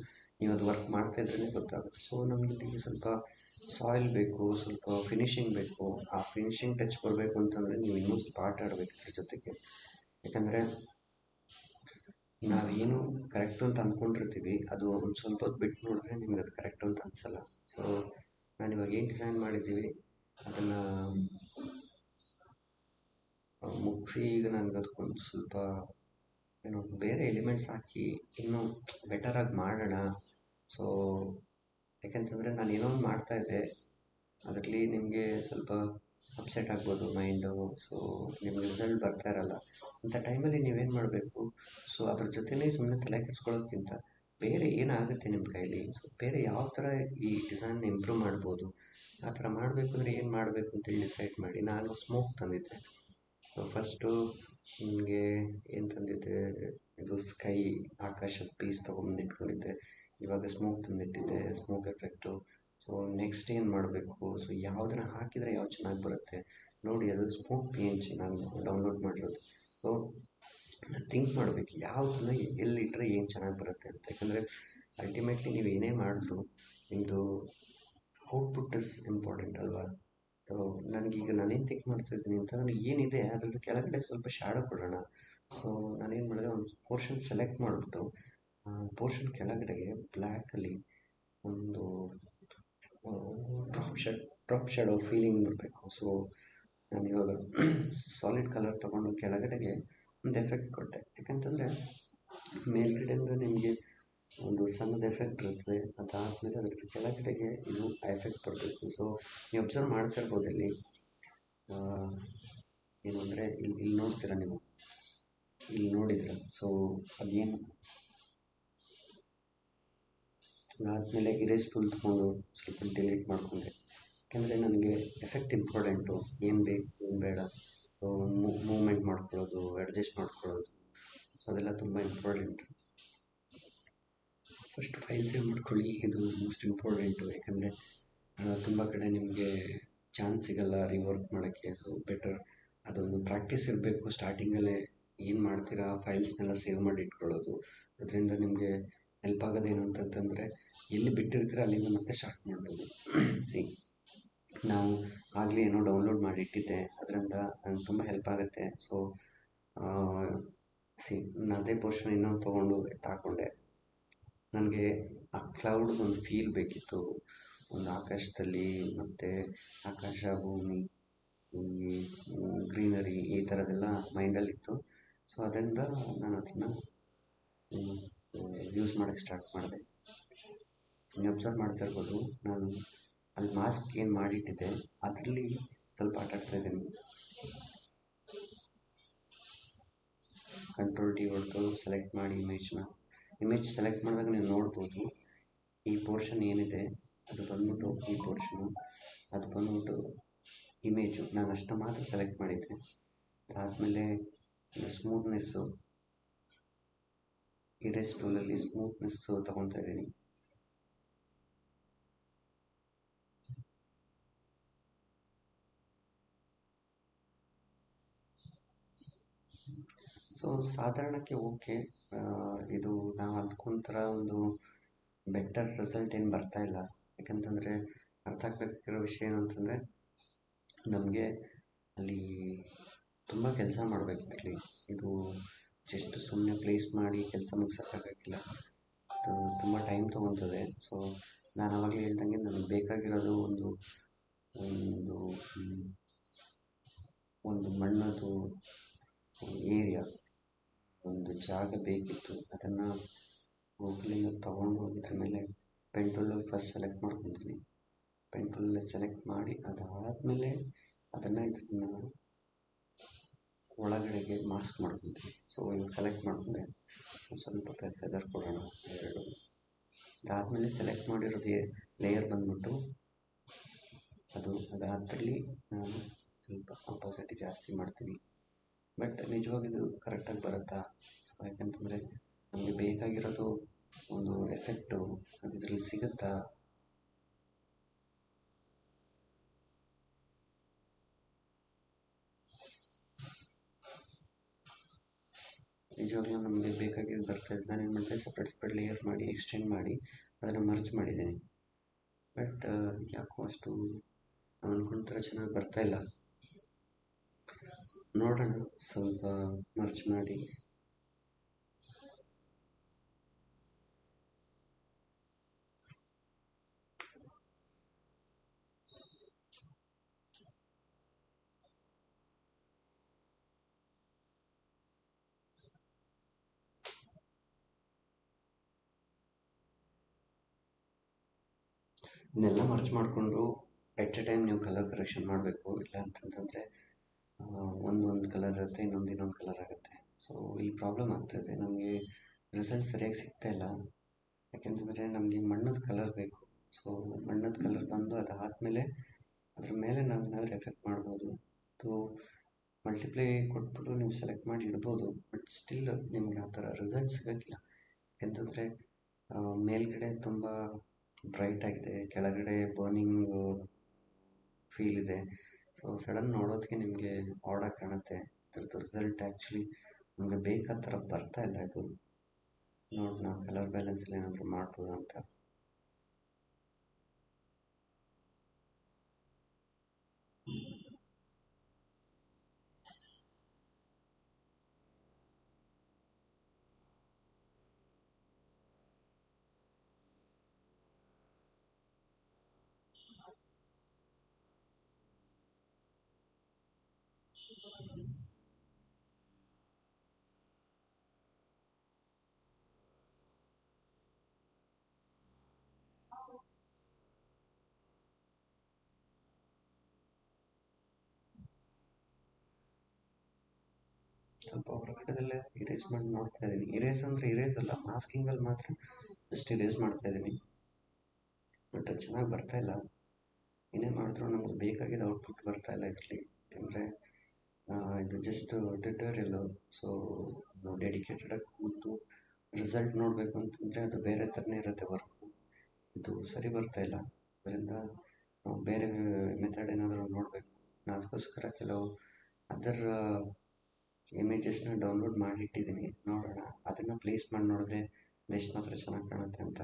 ನೀವು ಅದು ವರ್ಕ್ ಮಾಡ್ತಾಯಿದ್ರೇ ಗೊತ್ತಾಗುತ್ತೆ. ಸೊ ನಮಗೆ ಸ್ವಲ್ಪ ಸಾಯಿಲ್ ಬೇಕು, ಸ್ವಲ್ಪ ಫಿನಿಷಿಂಗ್ ಬೇಕು. ಆ ಫಿನಿಷಿಂಗ್ ಟಚ್ ಬರಬೇಕು ಅಂತಂದರೆ ನೀವು ಇನ್ನೂ ಸ್ವಲ್ಪ ಆಟ ಆಡಬೇಕು ಇದ್ರ ಜೊತೆಗೆ. ಯಾಕಂದರೆ ನಾವೇನು ಕರೆಕ್ಟು ಅಂತ ಅಂದ್ಕೊಂಡಿರ್ತೀವಿ ಅದು ಒಂದು ಸ್ವಲ್ಪ ಹೊತ್ತು ಬಿಟ್ಟು ನೋಡಿದ್ರೆ ನಿಮ್ಗೆ ಅದು ಕರೆಕ್ಟು ಅಂತ ಅನಿಸಲ್ಲ. ಸೊ ನಾನಿವಾಗ ಏನು ಡಿಸೈನ್ ಮಾಡಿದ್ದೀವಿ ಅದನ್ನು ಮುಗಿಸಿ ಈಗ ನನಗೆ ಅದಕ್ಕೊಂದು ಸ್ವಲ್ಪ ಏನು ಬೇರೆ ಎಲಿಮೆಂಟ್ಸ್ ಹಾಕಿ ಇನ್ನೂ ಬೆಟರಾಗಿ ಮಾಡೋಣ. ಸೊ ಯಾಕೆಂತಂದರೆ ನಾನು ಏನೋ ಒಂದು ಮಾಡ್ತಾಯಿದ್ದೆ, ಅದರಲ್ಲಿ ನಿಮಗೆ ಸ್ವಲ್ಪ ಅಪ್ಸೆಟ್ ಆಗ್ಬೋದು ಮೈಂಡು. ಸೊ ನಿಮ್ಗೆ ರಿಸಲ್ಟ್ ಬರ್ತಾ ಇರಲ್ಲ ಅಂಥ ಟೈಮಲ್ಲಿ ನೀವೇನು ಮಾಡಬೇಕು, ಸೊ ಅದ್ರ ಜೊತೆನೇ ಸುಮ್ಮನೆ ತಲೆ ಕೆಡಿಸ್ಕೊಳ್ಳೋದ್ಕಿಂತ ಬೇರೆ ಏನಾಗುತ್ತೆ ನಿಮ್ಮ ಕೈಲಿ, ಸೊ ಬೇರೆ ಯಾವ ಥರ ಈ ಡಿಸೈನ್ನ ಇಂಪ್ರೂವ್ ಮಾಡ್ಬೋದು, ಆ ಥರ ಮಾಡಬೇಕು ಅಂದರೆ ಏನು ಮಾಡಬೇಕು ಅಂತೇಳಿ ಡಿಸೈಡ್ ಮಾಡಿ. ನಾನು ಸ್ಮೋಕ್ ತಂದಿದ್ದೆ. ಸೊ ಫಸ್ಟು ನಿಮಗೆ ಏನು ತಂದಿದ್ದೆ, ಇದು ಸ್ಕೈ ಆಕಾಶದ ಪೀಸ್ ತೊಗೊಂಬಂದು ಇಟ್ಕೊಂಡಿದ್ದೆ. ಇವಾಗ ಸ್ಮೋಕ್ ತಂದಿಟ್ಟಿದ್ದೆ, ಸ್ಮೋಕ್ ಎಫೆಕ್ಟು. ಸೊ ನೆಕ್ಸ್ಟ್ ಏನು ಮಾಡಬೇಕು, ಸೊ ಯಾವುದನ್ನು ಹಾಕಿದರೆ ಯಾವ್ದು ಚೆನ್ನಾಗಿ ಬರುತ್ತೆ, ನೋಡಿ ಅದು ಸ್ಮೂತ್ ಪಿ ಎನ್ ಜಿ ನಾನು ಡೌನ್ಲೋಡ್ ಮಾಡಿರೋದು. ಸೊ ಥಿಂಕ್ ಮಾಡಬೇಕು ಯಾವುದನ್ನ ಎಲ್ಲಿಟ್ಟರೆ ಏನು ಚೆನ್ನಾಗಿ ಬರುತ್ತೆ ಅಂತ. ಯಾಕಂದರೆ ಅಲ್ಟಿಮೇಟ್ಲಿ ನೀವು ಏನೇ ಮಾಡಿದ್ರು ನಿಮ್ಮದು ಔಟ್ಪುಟ್ ಇಸ್ ಇಂಪಾರ್ಟೆಂಟ್ ಅಲ್ವಾ. ಸೊ ನನಗೀಗ ನಾನೇನು ಥಿಂಕ್ ಮಾಡ್ತಾಯಿದ್ದೀನಿ ಅಂತ, ನನಗೆ ಏನಿದೆ ಅದ್ರದ್ದು ಕೆಳಗಡೆ ಸ್ವಲ್ಪ ಶ್ಯಾಡೋ ಕೊಡೋಣ. ಸೊ ನಾನೇನು ಮಾಡಿದೆ, ಒಂದು ಪೋರ್ಷನ್ ಸೆಲೆಕ್ಟ್ ಮಾಡಿಬಿಟ್ಟು ಪೋರ್ಷನ್ ಕೆಳಗಡೆಗೆ ಬ್ಲ್ಯಾಕಲ್ಲಿ ಒಂದು ಡ್ರಾಪ್ ಶ್ಯಾಡೋ ಫೀಲಿಂಗ್ ಬರಬೇಕು. ಸೊ ನಾನು ಇವಾಗ ಸಾಲಿಡ್ ಕಲರ್ ತೊಗೊಂಡು ಕೆಳಗಡೆಗೆ ಒಂದು ಎಫೆಕ್ಟ್ ಕೊಟ್ಟೆ. ಯಾಕಂತಂದರೆ ಮೇಲ್ಗಡೆಯಿಂದ ನಿಮಗೆ ಒಂದು ಸಣ್ಣದು ಎಫೆಕ್ಟ್ ಇರ್ತದೆ, ಅದಾದಮೇಲೆ ಅದ್ರ ಕೆಳಗಡೆಗೆ ಇದು ಎಫೆಕ್ಟ್ ಬರಬೇಕು. ಸೊ ನೀವು ಅಬ್ಸರ್ವ್ ಮಾಡ್ತಾ ಇರ್ಬೋದು ಇಲ್ಲಿ ಏನು ಅಂದರೆ ಇಲ್ಲಿ ನೋಡ್ತೀರಾ ನೀವು, ಇಲ್ಲಿ ನೋಡಿದ್ರೆ. ಸೊ ಅದೇನು ಅದಾದಮೇಲೆ ಇರೇಸ್ ಟೂಲ್ ತೊಗೊಂಡು ಸ್ವಲ್ಪ ಡಿಲೀಟ್ ಮಾಡಿಕೊಂಡೆ. ಯಾಕೆಂದರೆ ನನಗೆ ಎಫೆಕ್ಟ್ ಇಂಪಾರ್ಟೆಂಟು, ಏನು ಬೇಕು ಏನು ಬೇಡ. ಸೊ ಮೂವ್ಮೆಂಟ್ ಮಾಡ್ಕೊಳ್ಳೋದು, ಅಡ್ಜಸ್ಟ್ ಮಾಡ್ಕೊಳ್ಳೋದು, ಸೊ ಅದೆಲ್ಲ ತುಂಬ ಇಂಪಾರ್ಟೆಂಟು. ಫಸ್ಟ್ ಫೈಲ್ ಸೇವ್ ಮಾಡ್ಕೊಳ್ಳಿ, ಇದು ಮೋಸ್ಟ್ ಇಂಪಾರ್ಟೆಂಟು. ಯಾಕಂದರೆ ತುಂಬ ಕಡೆ ನಿಮಗೆ ಚಾನ್ಸ್ ಸಿಗಲ್ಲ ರಿವರ್ಕ್ ಮಾಡೋಕ್ಕೆ. ಸೊ ಬೆಟರ್ ಅದೊಂದು ಪ್ರಾಕ್ಟೀಸ್ ಇರಬೇಕು ಸ್ಟಾರ್ಟಿಂಗಲ್ಲೇ. ಏನು ಮಾಡ್ತೀರಾ ಫೈಲ್ಸ್ನೆಲ್ಲ ಸೇವ್ ಮಾಡಿ ಇಟ್ಕೊಳ್ಳೋದು, ಅದರಿಂದ ನಿಮಗೆ ಹೆಲ್ಪ್ ಆಗೋದೇನು ಅಂತಂತಂದರೆ ಎಲ್ಲಿ ಬಿಟ್ಟಿರ್ತೀರ ಅಲ್ಲಿಂದ ಮತ್ತೆ ಸ್ಟಾರ್ಟ್ ಮಾಡ್ಬೋದು. ಸಿ ನಾವು ಆಗಲೇ ಏನೋ ಡೌನ್ಲೋಡ್ ಮಾಡಿ ಇಟ್ಟಿದ್ದೆ, ಅದರಿಂದ ನನಗೆ ತುಂಬ ಹೆಲ್ಪ್ ಆಗುತ್ತೆ. ಸೊ ನಾನು ಅದೇ ಪೋರ್ಷನ್ ಇನ್ನೊಂದು ತೊಗೊಂಡು ಎತ್ತಾಕೊಂಡೆ. ನನಗೆ ಆ ಕ್ಲೌಡ್ದೊಂದು ಫೀಲ್ ಬೇಕಿತ್ತು, ಒಂದು ಆಕಾಶದಲ್ಲಿ ಮತ್ತು ಆಕಾಶ, ಭೂಮಿ, ಈ ಗ್ರೀನರಿ, ಈ ಥರದ್ದೆಲ್ಲ ಮೈಂಡಲ್ಲಿತ್ತು. ಸೊ ಅದರಿಂದ ನಾನು ಅದನ್ನು ಯೂಸ್ ಮಾಡೋಕ್ಕೆ ಸ್ಟಾರ್ಟ್ ಮಾಡಿದೆ. ನೀವು ಅಬ್ಸರ್ವ್ ಮಾಡ್ತಾ ಇರ್ಬೋದು, ನಾನು ಅಲ್ಲಿ ಮಾಸ್ಕ್ ಏನು ಮಾಡಿಟ್ಟಿದ್ದೆ ಅದರಲ್ಲಿ ಸ್ವಲ್ಪ ಆಟಾಡ್ತಾಯಿದ್ದೀನಿ. ಕಂಟ್ರೋಲ್ ಟಿ ಹೊಡೆದು ಸೆಲೆಕ್ಟ್ ಮಾಡಿ ಇಮೇಜ್ ಸೆಲೆಕ್ಟ್ ಮಾಡಿದಾಗ ನೀವು ನೋಡ್ಬೋದು, ಈ ಪೋರ್ಷನ್ ಏನಿದೆ ಅದು ಬಂದ್ಬಿಟ್ಟು ಈ ಪೋರ್ಷನು, ಅದು ಬಂದ್ಬಿಟ್ಟು ಇಮೇಜು. ನಾನು ಅಷ್ಟು ಮಾತ್ರ ಸೆಲೆಕ್ಟ್ ಮಾಡಿದ್ದೆ. ಅದಾದಮೇಲೆ ಸ್ಮೂತ್ನೆಸ್ಸು, ಇರೇಸ್ ಟೂಲಲ್ಲಿ ಸ್ಮೂತ್ನೆಸ್ಸು ತೊಗೊತಾ ಇದ್ದೀನಿ. ಸೊ ಸಾಧಾರಣಕ್ಕೆ ಓಕೆ, ಇದು ನಾವು ಅಂದ್ಕೊಂತರ ಒಂದು ಬೆಟರ್ ರಿಸಲ್ಟ್ ಏನು ಬರ್ತಾಯಿಲ್ಲ. ಯಾಕಂತಂದರೆ ಅರ್ಥ ಆಗಬೇಕಿರೋ ವಿಷಯ ಏನು ಅಂತಂದರೆ, ನಮಗೆ ಅಲ್ಲಿ ತುಂಬ ಕೆಲಸ ಮಾಡಬೇಕಿದ್ರಲ್ಲಿ. ಇದು ಜಸ್ಟ್ ಸುಮ್ಮನೆ ಪ್ಲೇಸ್ ಮಾಡಿ ಕೆಲಸ ಮುಗಿಸೋಕ್ಕಾಗಕ್ಕಿಲ್ಲ, ಅದು ತುಂಬ ಟೈಮ್ ತೊಗೊತದೆ. ಸೊ ನಾನು ಆವಾಗಲೇ ಹೇಳ್ದಂಗೆ ನನಗೆ ಬೇಕಾಗಿರೋದು ಒಂದು ಒಂದು ಒಂದು ಮಣ್ಣದು ಏರಿಯಾ, ಒಂದು ಜಾಗ ಬೇಕಿತ್ತು. ಅದನ್ನು ಗೂಗಲಿಂದ ತೊಗೊಂಡು ಹೋಗಿದ್ರ ಮೇಲೆ ಪೆನ್ ಟೂಲಲ್ಲಿ ಫಸ್ಟ್ ಸೆಲೆಕ್ಟ್ ಮಾಡ್ಕೊತೀನಿ. ಪೆನ್ ಟೂಲಲ್ಲಿ ಸೆಲೆಕ್ಟ್ ಮಾಡಿ ಅದಾದಮೇಲೆ ಇದನ್ನು ಒಳಗಡೆಗೆ ಮಾಸ್ಕ್ ಮಾಡ್ಕೊತೀನಿ. ಸೊ ಇವಾಗ ಸೆಲೆಕ್ಟ್ ಮಾಡಿಕೊಂಡೆ, ಒಂದು ಸ್ವಲ್ಪ ಫೆದರ್ ಕೊಡೋಣ, 2. ಅದಾದಮೇಲೆ ಸೆಲೆಕ್ಟ್ ಮಾಡಿರೋದು ಲೇಯರ್ ಬಂದ್ಬಿಟ್ಟು ಅದಾದಲ್ಲಿ ನಾನು ಸ್ವಲ್ಪ ಅಪಾಸಿಟಿ ಜಾಸ್ತಿ ಮಾಡ್ತೀನಿ. ಬಟ್ ನಿಜವಾಗಿದು ಕರೆಕ್ಟಾಗಿ ಬರುತ್ತಾ? ಸೊ ಯಾಕಂತಂದರೆ ನಮಗೆ ಬೇಕಾಗಿರೋದು ಒಂದು ಎಫೆಕ್ಟು ಅದು ಇದರಲ್ಲಿ ಸಿಗುತ್ತಾ? ನಿಜವಾಗ್ಲೂ ನಮಗೆ ಬೇಕಾಗಿದ್ದು ಬರ್ತಾಯಿದ್ದು. ನಾನೇನು ಮಾಡಿದೆ, ಸಪ್ರೇಟ್ ಲೇಯರ್ ಮಾಡಿ ಎಕ್ಸ್ಟೆಂಡ್ ಮಾಡಿ ಅದನ್ನು ಮರ್ಚ್ ಮಾಡಿದ್ದೀನಿ. ಬಟ್ ಯಾಕೋ ಅಷ್ಟು ನಾನು ಅಂದ್ಕೊಂಡ ಥರ ಚೆನ್ನಾಗಿ ಬರ್ತಾಯಿಲ್ಲ. ನೋಡೋಣ, ಸ್ವಲ್ಪ ಮರ್ಚ್ ಮಾಡಿ ಇದನ್ನೆಲ್ಲ ಮರ್ಚ್ ಮಾಡಿಕೊಂಡು ಎಟ್ ಎ ಟೈಮ್ ನೀವು ಕಲರ್ ಕರೆಕ್ಷನ್ ಮಾಡಬೇಕು. ಇಲ್ಲ ಅಂತಂತಂದರೆ ಒಂದೊಂದು ಕಲರ್ ಇರುತ್ತೆ, ಇನ್ನೊಂದು ಕಲರ್ ಆಗುತ್ತೆ. ಸೊ ಇಲ್ಲಿ ಪ್ರಾಬ್ಲಮ್ ಆಗ್ತಾಯಿದೆ, ನಮಗೆ ರಿಸಲ್ಟ್ ಸರಿಯಾಗಿ ಸಿಗ್ತಾಯಿಲ್ಲ. ಯಾಕೆಂತಂದರೆ ನಮಗೆ ಮಣ್ಣದ ಕಲರ್ ಬೇಕು. ಸೊ ಮಣ್ಣದ ಕಲರ್ ಬಂದು ಅದಾದಮೇಲೆ ಅದ್ರ ಮೇಲೆ ನಾವು ಏನಾದರೂ ಎಫೆಕ್ಟ್ ಮಾಡ್ಬೋದು. ಅಥವಾ ಮಲ್ಟಿಪ್ಲೈ ಕೊಟ್ಬಿಟ್ಟು ನೀವು ಸೆಲೆಕ್ಟ್ ಮಾಡಿ ಇಡ್ಬೋದು, ಬಟ್ ಸ್ಟಿಲ್ ನಿಮಗೆ ಆ ಥರ ರಿಸಲ್ಟ್ ಸಿಗೋಕ್ಕಿಲ್ಲ. ಯಾಕೆಂತಂದರೆ ಮೇಲ್ಗಡೆ ತುಂಬ ಬ್ರೈಟ್ ಆಗಿದೆ, ಕೆಳಗಡೆ ಬರ್ನಿಂಗ್ ಫೀಲ್ ಇದೆ. ಸೊ ಸಡನ್ ನೋಡೋದಕ್ಕೆ ನಿಮಗೆ ಆಡಾಗಿ ಕಾಣುತ್ತೆ. ಇದ್ರದ್ದು ರಿಸಲ್ಟ್ ಆ್ಯಕ್ಚುಲಿ ನಮಗೆ ಬೇಕಾದ ಥರ ಬರ್ತಾ ಇಲ್ಲ ಇದು. ನೋಡಿ ನಾವು ಕಲರ್ ಬ್ಯಾಲೆನ್ಸಲ್ಲಿ ಏನಾದರೂ ಮಾಡ್ಬೋದು ಅಂತ. ಸ್ವಲ್ಪ ಹೊರಗಡೆದಲ್ಲೇ ಇರೇಸ್ ಮಾಡಿ ನೋಡ್ತಾ ಇದ್ದೀನಿ. ಇರೇಸ್ ಅಂದರೆ ಇರೇಸ್ ಅಲ್ಲ, ಮಾಸ್ಕಿಂಗಲ್ಲಿ ಮಾತ್ರ ಜಸ್ಟ್ ಇರೇಸ್ ಮಾಡ್ತಾ ಇದ್ದೀನಿ. ಬಟ್ ಅದು ಚೆನ್ನಾಗಿ ಬರ್ತಾ ಇಲ್ಲ. ಏನೇ ಮಾಡಿದ್ರು ನಮಗೆ ಬೇಕಾಗಿದ್ದ ಔಟ್ಪುಟ್ ಬರ್ತಾ ಇಲ್ಲ ಇದರಲ್ಲಿ. ಯಾಕೆಂದರೆ ಇದು ಜಸ್ಟ್ ಟ್ಯುಟೋರಿಯಲ್ಲು. ಸೊ ನಾವು ಡೆಡಿಕೇಟೆಡಾಗಿ ಕೂತು ರಿಸಲ್ಟ್ ನೋಡಬೇಕು ಅಂತಂದರೆ ಅದು ಬೇರೆ ಥರನೇ ಇರುತ್ತೆ ವರ್ಕು. ಇದು ಸರಿ ಬರ್ತಾ ಇಲ್ಲ. ಅದರಿಂದ ನಾವು ಬೇರೆ ಮೆಥಡ್ ಏನಾದರೂ ನೋಡಬೇಕು. ನಾನು ಅದಕ್ಕೋಸ್ಕರ ಕೆಲವು ಅದರ ಇಮೇಜಸ್ನ ಡೌನ್ಲೋಡ್ ಮಾಡಿಟ್ಟಿದ್ದೀನಿ. ನೋಡೋಣ ಅದನ್ನು ಪ್ಲೇಸ್ ಮಾಡಿ ನೋಡಿದ್ರೆ ಅದೆಷ್ಟು ಮಾತ್ರ ಚೆನ್ನಾಗಿ ಕಾಣುತ್ತೆ ಅಂತ.